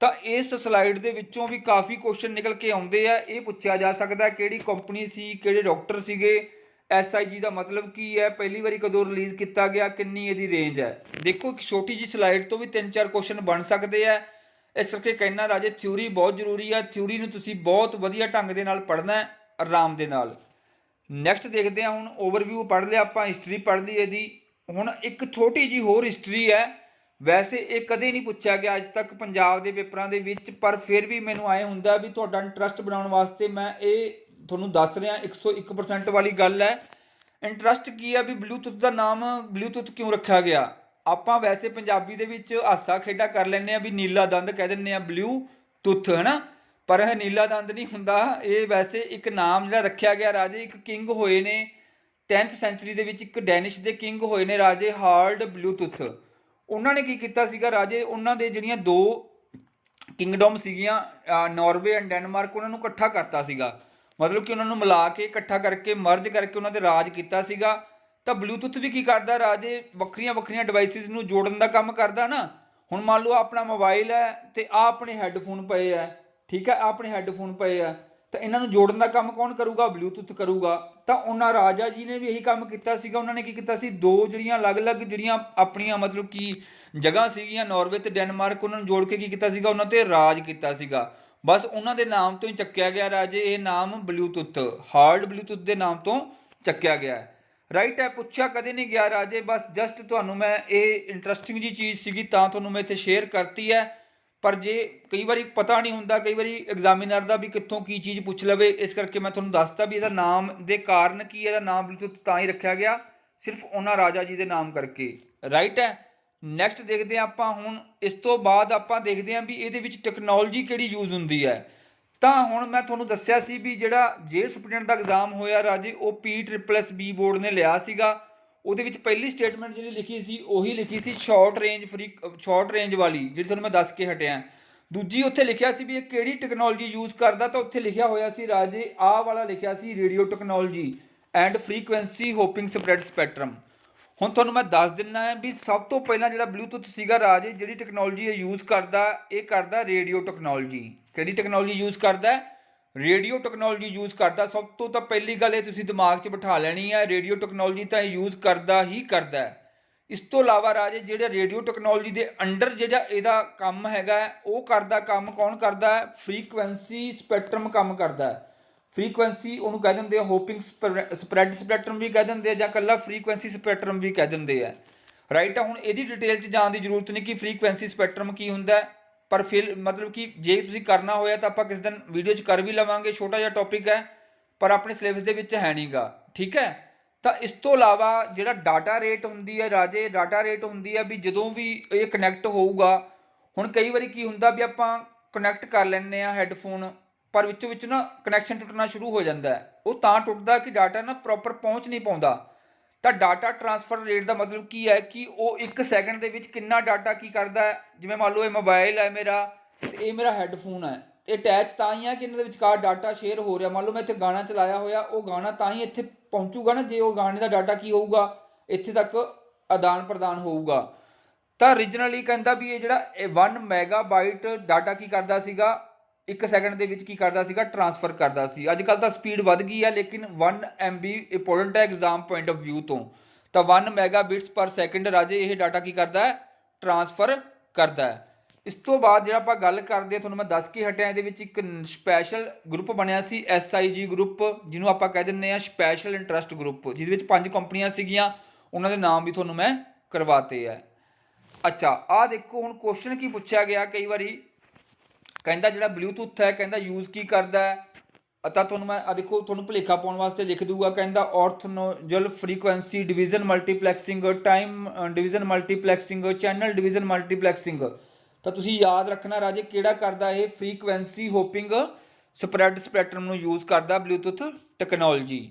ਤਾਂ ਇਸ ਸਲਾਈਡ ਦੇ ਵਿੱਚੋਂ ਵੀ ਕਾਫੀ ਕੁਐਸਚਨ ਨਿਕਲ ਕੇ ਆਉਂਦੇ ਆ। ਇਹ ਪੁੱਛਿਆ ਜਾ ਸਕਦਾ ਕਿਹੜੀ ਕੰਪਨੀ ਸੀ, ਕਿਹੜੇ ਡਾਕਟਰ ਸੀਗੇ, SIG ਦਾ ਮਤਲਬ ਕੀ ਹੈ, ਪਹਿਲੀ ਵਾਰੀ ਕਦੋਂ ਰਿਲੀਜ਼ ਕੀਤਾ ਗਿਆ, ਕਿੰਨੀ ਇਹਦੀ ਰੇਂਜ ਹੈ। ਦੇਖੋ ਇੱਕ ਛੋਟੀ ਜਿਹੀ ਸਲਾਈਡ ਤੋਂ ਵੀ 3-4 ਕੁਐਸਚਨ ਬਣ ਸਕਦੇ ਆ। ਇਸ ਕਰਕੇ ਕਹਿਣਾ ਰਾਜੇ ਥਿਊਰੀ ਬਹੁਤ ਜ਼ਰੂਰੀ ਹੈ। ਥਿਊਰੀ ਨੂੰ ਤੁਸੀਂ ਬਹੁਤ ਵਧੀਆ ਢੰਗ ਦੇ ਨਾਲ ਪੜ੍ਹਨਾ ਹੈ, ਆਰਾਮ ਦੇ ਨਾਲ। ਨੈਕਸਟ ਦੇਖਦੇ ਹਾਂ। ਹੁਣ ਓਵਰਵਿਊ ਪੜ੍ਹ ਲਿਆ ਆਪਾਂ, ਹਿਸਟਰੀ ਪੜ੍ਹ ਲਈ ਇਹਦੀ। ਹੁਣ ਇੱਕ ਛੋਟੀ ਜਿਹੀ ਹੋਰ ਹਿਸਟਰੀ ਹੈ। ਵੈਸੇ ਇਹ ਕਦੇ ਨਹੀਂ ਪੁੱਛਿਆ ਗਿਆ ਅੱਜ ਤੱਕ ਪੰਜਾਬ ਦੇ ਪੇਪਰਾਂ ਦੇ ਵਿੱਚ, ਪਰ ਫਿਰ ਵੀ ਮੈਨੂੰ ਐਂ ਹੁੰਦਾ ਵੀ ਤੁਹਾਡਾ ਇੰਟਰਸਟ ਬਣਾਉਣ ਵਾਸਤੇ ਮੈਂ ਇਹ ਤੁਹਾਨੂੰ ਦੱਸ ਰਿਹਾ। 101% ਵਾਲੀ ਗੱਲ ਹੈ। ਇੰਟਰਸਟ ਕੀ ਹੈ ਵੀ ਬਲੂਟੁੱਥ ਦਾ ਨਾਮ ਬਲੂਟੁੱਥ ਕਿਉਂ ਰੱਖਿਆ ਗਿਆ। ਆਪਾਂ ਵੈਸੇ ਪੰਜਾਬੀ ਦੇ ਵਿੱਚ ਹਾਸਾ ਖੇਡਾ ਕਰ ਲੈਂਦੇ ਆ ਵੀ ਨੀਲਾ ਦੰਦ ਕਹਿ ਦਿੰਦੇ ਆ ਬਲੂਟੁੱਥ, ਹੈ ਨਾ। ਪਰ ਇਹ ਨੀਲਾ ਦੰਦ ਨਹੀਂ ਹੁੰਦਾ। ਇਹ ਵੈਸੇ ਇੱਕ ਨਾਮ ਜਿਹੜਾ ਰੱਖਿਆ ਗਿਆ ਰਾਜੇ, ਇੱਕ ਕਿੰਗ ਹੋਏ ਨੇ 10th ਸੈਂਚੁਰੀ ਦੇ ਵਿੱਚ, ਇੱਕ ਡੈਨਿਸ਼ ਦੇ ਕਿੰਗ ਹੋਏ ਨੇ ਰਾਜੇ, ਹਾਰਡ ਬਲੂਟੁੱਥ। ਉਹਨਾਂ ਨੇ ਕੀ ਕੀਤਾ ਸੀਗਾ ਰਾਜੇ, ਉਹਨਾਂ ਦੇ ਜਿਹੜੀਆਂ 2 ਕਿੰਗਡਮ ਸੀਗੀਆਂ, ਨਾਰਵੇ ਐਂਡ ਡੈਨਮਾਰਕ, ਉਹਨਾਂ ਨੂੰ ਇਕੱਠਾ ਕਰਤਾ ਸੀਗਾ। ਮਤਲਬ ਕਿ ਉਹਨਾਂ ਨੂੰ ਮਿਲਾ ਕੇ, ਇਕੱਠਾ ਕਰਕੇ, ਮਰਜ ਕਰਕੇ ਉਹਨਾਂ 'ਤੇ ਰਾਜ ਕੀਤਾ ਸੀਗਾ। ਤਾਂ ਬਲੂਟੁੱਥ ਵੀ ਕੀ ਕਰਦਾ ਰਾਜੇ, ਵੱਖਰੀਆਂ ਡਿਵਾਈਸਿਸ ਨੂੰ ਜੋੜਨ ਦਾ ਕੰਮ ਕਰਦਾ ਨਾ। ਹੁਣ ਮੰਨ ਲਓ ਆਪਣਾ ਮੋਬਾਈਲ ਹੈ ਤੇ ਆ ਆਪਣੇ ਹੈੱਡਫੋਨ ਪਏ ਆ, ਠੀਕ ਹੈ, ਆਪਣੇ ਹੈੱਡਫੋਨ ਪਏ ਆ। ਤਾਂ ਇਹਨਾਂ ਨੂੰ ਜੋੜਨ ਦਾ ਕੰਮ ਕੌਣ ਕਰੂਗਾ? ਬਲੂਟੁੱਥ ਕਰੂਗਾ। ਤਾਂ ਉਹਨਾਂ ਰਾਜਾ ਜੀ ਨੇ ਵੀ ਇਹੀ ਕੰਮ ਕੀਤਾ ਸੀਗਾ। ਉਹਨਾਂ ਨੇ ਕੀ ਕੀਤਾ ਸੀ, ਦੋ ਜਿਹੜੀਆਂ ਅਲੱਗ-ਅਲੱਗ ਜਿਹੜੀਆਂ ਆਪਣੀਆਂ ਮਤਲਬ ਕਿ ਜਗ੍ਹਾ ਸੀਗੀਆਂ ਨਾਰਵੇ ਤੇ ਡੈਨਮਾਰਕ, ਉਹਨਾਂ ਨੂੰ ਜੋੜ ਕੇ ਕੀ ਕੀਤਾ ਸੀਗਾ, ਉਹਨਾਂ ਤੇ ਰਾਜ ਕੀਤਾ ਸੀਗਾ। ਬਸ ਉਹਨਾਂ ਦੇ ਨਾਮ ਤੋਂ ਹੀ ਚੱਕਿਆ ਗਿਆ ਰਾਜੇ ਇਹ ਨਾਮ ਬਲੂਟੁੱਥ, ਹਾਰਡ ਬਲੂਟੁੱਥ ਦੇ ਨਾਮ ਤੋਂ ਚੱਕਿਆ ਗਿਆ ਹੈ। ਰਾਈਟ ਹੈ, ਪੁੱਛਿਆ ਕਦੇ ਨਹੀਂ ਗਿਆ ਰਾਜੇ, ਬਸ ਜਸਟ ਤੁਹਾਨੂੰ ਮੈਂ ਇਹ ਇੰਟਰਸਟਿੰਗ ਜੀ ਚੀਜ਼ ਸੀਗੀ ਤਾਂ ਤੁਹਾਨੂੰ ਮੈਂ ਇੱਥੇ ਸ਼ੇਅਰ ਕਰਤੀ ਹੈ। ਪਰ ਜੇ ਕਈ ਵਾਰੀ ਪਤਾ ਨਹੀਂ ਹੁੰਦਾ, ਕਈ ਵਾਰੀ ਐਗਜ਼ਾਮੀਨਰ ਦਾ ਵੀ ਕਿੱਥੋਂ ਕੀ ਚੀਜ਼ ਪੁੱਛ ਲਵੇ, ਇਸ ਕਰਕੇ ਮੈਂ ਤੁਹਾਨੂੰ ਦੱਸਤਾ ਵੀ ਇਹਦਾ ਨਾਮ ਦੇ ਕਾਰਨ ਕੀ, ਇਹਦਾ ਨਾਮ ਬਲੂਟੁੱਥ ਤਾਂ ਹੀ ਰੱਖਿਆ ਗਿਆ ਸਿਰਫ ਉਹਨਾਂ ਰਾਜਾ ਜੀ ਦੇ ਨਾਮ ਕਰਕੇ। ਰਾਈਟ ਹੈ, ਨੈਕਸਟ ਦੇਖਦੇ ਹਾਂ ਆਪਾਂ ਹੁਣ। ਇਸ ਤੋਂ ਬਾਅਦ ਆਪਾਂ ਦੇਖਦੇ ਹਾਂ ਵੀ ਇਹਦੇ ਵਿੱਚ ਟੈਕਨੋਲੋਜੀ ਕਿਹੜੀ ਯੂਜ਼ ਹੁੰਦੀ ਹੈ। ਤਾਂ ਹੁਣ ਮੈਂ ਤੁਹਾਨੂੰ ਦੱਸਿਆ ਸੀ ਵੀ ਜਿਹੜਾ ਜੇ ਸੁਪਰਡੈਂਟ ਦਾ ਐਗਜ਼ਾਮ ਹੋਇਆ ਰਾਜੇ, ਉਹ PSSB ਬੋਰਡ ਨੇ ਲਿਆ ਸੀਗਾ। ਉਹਦੇ ਵਿੱਚ ਪਹਿਲੀ ਸਟੇਟਮੈਂਟ ਜਿਹੜੀ ਲਿਖੀ ਸੀ ਉਹੀ ਲਿਖੀ ਸੀ ਸ਼ਾਰਟ ਰੇਂਜ ਵਾਲੀ, ਜਿਹੜੀ ਤੁਹਾਨੂੰ ਮੈਂ ਦੱਸ ਕੇ ਹਟਿਆ। ਦੂਜੀ ਉੱਥੇ ਲਿਖਿਆ ਸੀ ਵੀ ਇਹ ਕਿਹੜੀ ਟੈਕਨੋਲੋਜੀ ਯੂਜ਼ ਕਰਦਾ, ਤਾਂ ਉੱਥੇ ਲਿਖਿਆ ਹੋਇਆ ਸੀ ਰਾਜੇ ਆਹ ਵਾਲਾ ਲਿਖਿਆ ਸੀ, radio technology and frequency hopping spread spectrum. ਹੁਣ ਤੁਹਾਨੂੰ ਮੈਂ ਦੱਸ ਦਿੰਦਾ ਹੈ ਵੀ ਸਭ ਤੋਂ ਪਹਿਲਾਂ ਜਿਹੜਾ ਬਲੂਟੁੱਥ ਸੀਗਾ ਰਾਜੇ, ਜਿਹੜੀ ਟੈਕਨੋਲੋਜੀ ਇਹ ਯੂਜ਼ ਕਰਦਾ, ਇਹ ਕਰਦਾ ਰੇਡੀਓ ਟੈਕਨੋਲੋਜੀ। ਕਿਹੜੀ ਟੈਕਨੋਲੋਜੀ ਯੂਜ਼ ਕਰਦਾ? ਰੇਡੀਓ ਟੈਕਨੋਲੋਜੀ ਯੂਜ਼ ਕਰਦਾ। ਸਭ ਤੋਂ ਤਾਂ ਪਹਿਲੀ ਗੱਲ ਇਹ ਤੁਸੀਂ ਦਿਮਾਗ 'ਚ ਬਿਠਾ ਲੈਣੀ ਹੈ, ਰੇਡੀਓ ਟੈਕਨੋਲੋਜੀ ਤਾਂ ਇਹ ਯੂਜ਼ ਕਰਦਾ ਹੀ ਕਰਦਾ। ਇਸ ਤੋਂ ਇਲਾਵਾ ਰਾਜੇ ਜਿਹੜਾ ਰੇਡੀਓ ਟੈਕਨੋਲੋਜੀ ਦੇ ਅੰਡਰ ਜਿਹੜਾ ਇਹਦਾ ਕੰਮ ਹੈਗਾ, ਉਹ ਕਰਦਾ ਕੰਮ ਕੌਣ ਕਰਦਾ? ਫ੍ਰੀਕੁਐਂਸੀ ਸਪੈਕਟਰਮ ਕੰਮ ਕਰਦਾ। ਫ੍ਰੀਕੁਐਂਸੀ ਉਹਨੂੰ ਕਹਿ ਦਿੰਦੇ ਆ ਹੋਪਿੰਗ ਸਪਰੈਡ ਸਪੈਕਟਰਮ ਵੀ ਕਹਿ ਦਿੰਦੇ ਆ, ਜਾਂ ਇਕੱਲਾ ਫ੍ਰੀਕੁਐਂਸੀ ਸਪੈਕਟਰਮ ਵੀ ਕਹਿ ਦਿੰਦੇ ਆ। ਰਾਈਟ ਆ, ਹੁਣ ਇਹਦੀ ਡਿਟੇਲ 'ਚ ਜਾਣ ਦੀ ਜ਼ਰੂਰਤ ਨਹੀਂ ਕਿ ਫ੍ਰੀਕੁਐਂਸੀ ਸਪੈਕਟਰਮ ਕੀ ਹੁੰਦਾ, ਪਰ ਫਿਰ ਮਤਲਬ ਕਿ ਜੇ ਤੁਸੀਂ ਕਰਨਾ ਹੋਇਆ ਤਾਂ ਆਪਾਂ ਕਿਸੇ ਦਿਨ ਵੀਡੀਓ 'ਚ ਕਰ ਵੀ ਲਵਾਂਗੇ, ਛੋਟਾ ਜਿਹਾ ਟੌਪਿਕ ਹੈ ਪਰ ਆਪਣੇ ਸਿਲੇਬਸ ਦੇ ਵਿੱਚ ਹੈ ਨਹੀਂਗਾ। ਠੀਕ ਹੈ, ਤਾਂ ਇਸ ਤੋਂ ਇਲਾਵਾ ਜਿਹੜਾ ਡਾਟਾ ਰੇਟ ਹੁੰਦੀ ਹੈ ਰਾਜੇ, ਡਾਟਾ ਰੇਟ ਹੁੰਦੀ ਹੈ ਵੀ ਜਦੋਂ ਵੀ ਇਹ ਕਨੈਕਟ ਹੋਊਗਾ। ਹੁਣ ਕਈ ਵਾਰੀ ਕੀ ਹੁੰਦਾ ਵੀ ਆਪਾਂ ਕਨੈਕਟ ਕਰ ਲੈਂਦੇ ਹਾਂ ਹੈੱਡਫੋਨ, ਪਰ ਵਿੱਚੋਂ ਵਿੱਚ ਨਾ ਕਨੈਕਸ਼ਨ ਟੁੱਟਣਾ ਸ਼ੁਰੂ ਹੋ ਜਾਂਦਾ। ਉਹ ਤਾਂ ਟੁੱਟਦਾ ਕਿ ਡਾਟਾ ਨਾ ਪ੍ਰੋਪਰ ਪਹੁੰਚ ਨਹੀਂ ਪਾਉਂਦਾ। ਤਾਂ ਡਾਟਾ ਟਰਾਂਸਫਰ ਰੇਟ ਦਾ ਮਤਲਬ ਕੀ ਹੈ ਕਿ ਉਹ 1 ਸੈਕਿੰਡ ਦੇ ਵਿੱਚ ਕਿੰਨਾ ਡਾਟਾ ਕੀ ਕਰਦਾ। ਜਿਵੇਂ ਮੰਨ ਲਓ ਇਹ ਮੋਬਾਈਲ ਹੈ ਮੇਰਾ ਤੇ ਇਹ ਮੇਰਾ ਹੈੱਡਫੋਨ ਹੈ, ਇਹ ਅਟੈਚ ਤਾਂ ਹੀ ਹੈ ਕਿ ਇਹਨਾਂ ਦੇ ਵਿਚਕਾਰ ਡਾਟਾ ਸ਼ੇਅਰ ਹੋ ਰਿਹਾ। ਮੰਨ ਲਓ ਮੈਂ ਇੱਥੇ ਗਾਣਾ ਚਲਾਇਆ ਹੋਇਆ, ਉਹ ਗਾਣਾ ਤਾਂ ਹੀ ਇੱਥੇ ਪਹੁੰਚੂਗਾ ਨਾ ਜੇ ਉਹ ਗਾਣੇ ਦਾ ਡਾਟਾ ਕੀ ਹੋਊਗਾ, ਇੱਥੇ ਤੱਕ ਆਦਾਨ ਪ੍ਰਦਾਨ ਹੋਊਗਾ। ਤਾਂ ਰੀਜਨਲੀ ਕਹਿੰਦਾ ਵੀ ਇਹ ਜਿਹੜਾ 1 ਮੈਗਾਬਾਈਟ ਡਾਟਾ ਕੀ ਕਰਦਾ ਸੀਗਾ, 1 ਸੈਕਿੰਡ ਦੇ ਵਿੱਚ ਕੀ ਕਰਦਾ ਸੀਗਾ, ਟਰਾਂਸਫਰ ਕਰਦਾ ਸੀ। ਅੱਜ ਕੱਲ੍ਹ ਤਾਂ ਸਪੀਡ ਵੱਧ ਗਈ ਹੈ, ਲੇਕਿਨ 1 MB ਇੰਪੋਰਟੈਂਟ ਹੈ ਐਗਜ਼ਾਮ ਪੁਆਇੰਟ ਆਫ ਵਿਊ ਤੋਂ। ਤਾਂ 1 ਮੈਗਾਬਿਟਸ ਪਰ ਸੈਕਿੰਡ ਰਾਜੇ ਇਹ ਡਾਟਾ ਕੀ ਕਰਦਾ ਹੈ, ਟਰਾਂਸਫਰ ਕਰਦਾ ਹੈ। ਇਸ ਤੋਂ ਬਾਅਦ ਜਿਹੜਾ ਆਪਾਂ ਗੱਲ ਕਰਦੇ ਹਾਂ, ਤੁਹਾਨੂੰ ਮੈਂ ਦੱਸ ਕੇ ਹਟਿਆ, ਇਹਦੇ ਵਿੱਚ ਇੱਕ ਸਪੈਸ਼ਲ ਗਰੁੱਪ ਬਣਿਆ ਸੀ SIG ਗਰੁੱਪ, ਜਿਹਨੂੰ ਆਪਾਂ ਕਹਿ ਦਿੰਦੇ ਹਾਂ ਸਪੈਸ਼ਲ ਇੰਟਰਸਟ ਗਰੁੱਪ, ਜਿਹਦੇ ਵਿੱਚ 5 ਕੰਪਨੀਆਂ ਸੀਗੀਆਂ, ਉਹਨਾਂ ਦੇ ਨਾਮ ਵੀ ਤੁਹਾਨੂੰ ਮੈਂ ਕਰਵਾਤੇ ਹੈ। ਅੱਛਾ, ਆਹ ਦੇਖੋ ਹੁਣ ਕੁਐਸਚਨ ਕੀ ਪੁੱਛਿਆ ਗਿਆ ਕਈ ਵਾਰੀ, ਕਹਿੰਦਾ ਜਿਹੜਾ ਬਲੂਟੁੱਥ ਹੈ ਕਹਿੰਦਾ ਯੂਜ਼ ਕੀ ਕਰਦਾ ਹੈ। ਤਾਂ ਤੁਹਾਨੂੰ ਮੈਂ ਦੇਖੋ ਤੁਹਾਨੂੰ ਭੁਲੇਖਾ ਪਾਉਣ ਵਾਸਤੇ ਲਿਖ ਦੂੰਗਾ, ਕਹਿੰਦਾ orthogonal frequency division multiplexing, time division multiplexing, channel division multiplexing. ਤਾਂ ਤੁਸੀਂ ਯਾਦ ਰੱਖਣਾ ਰਾਜੇ ਕਿਹੜਾ ਕਰਦਾ ਇਹ, ਫ੍ਰੀਕੁਐਂਸੀ ਹੋਪਿੰਗ ਸਪਰੈਡ ਸਪੈਕਟਰਮ ਨੂੰ ਯੂਜ਼ ਕਰਦਾ ਬਲੂਟੁੱਥ ਟੈਕਨੋਲੋਜੀ।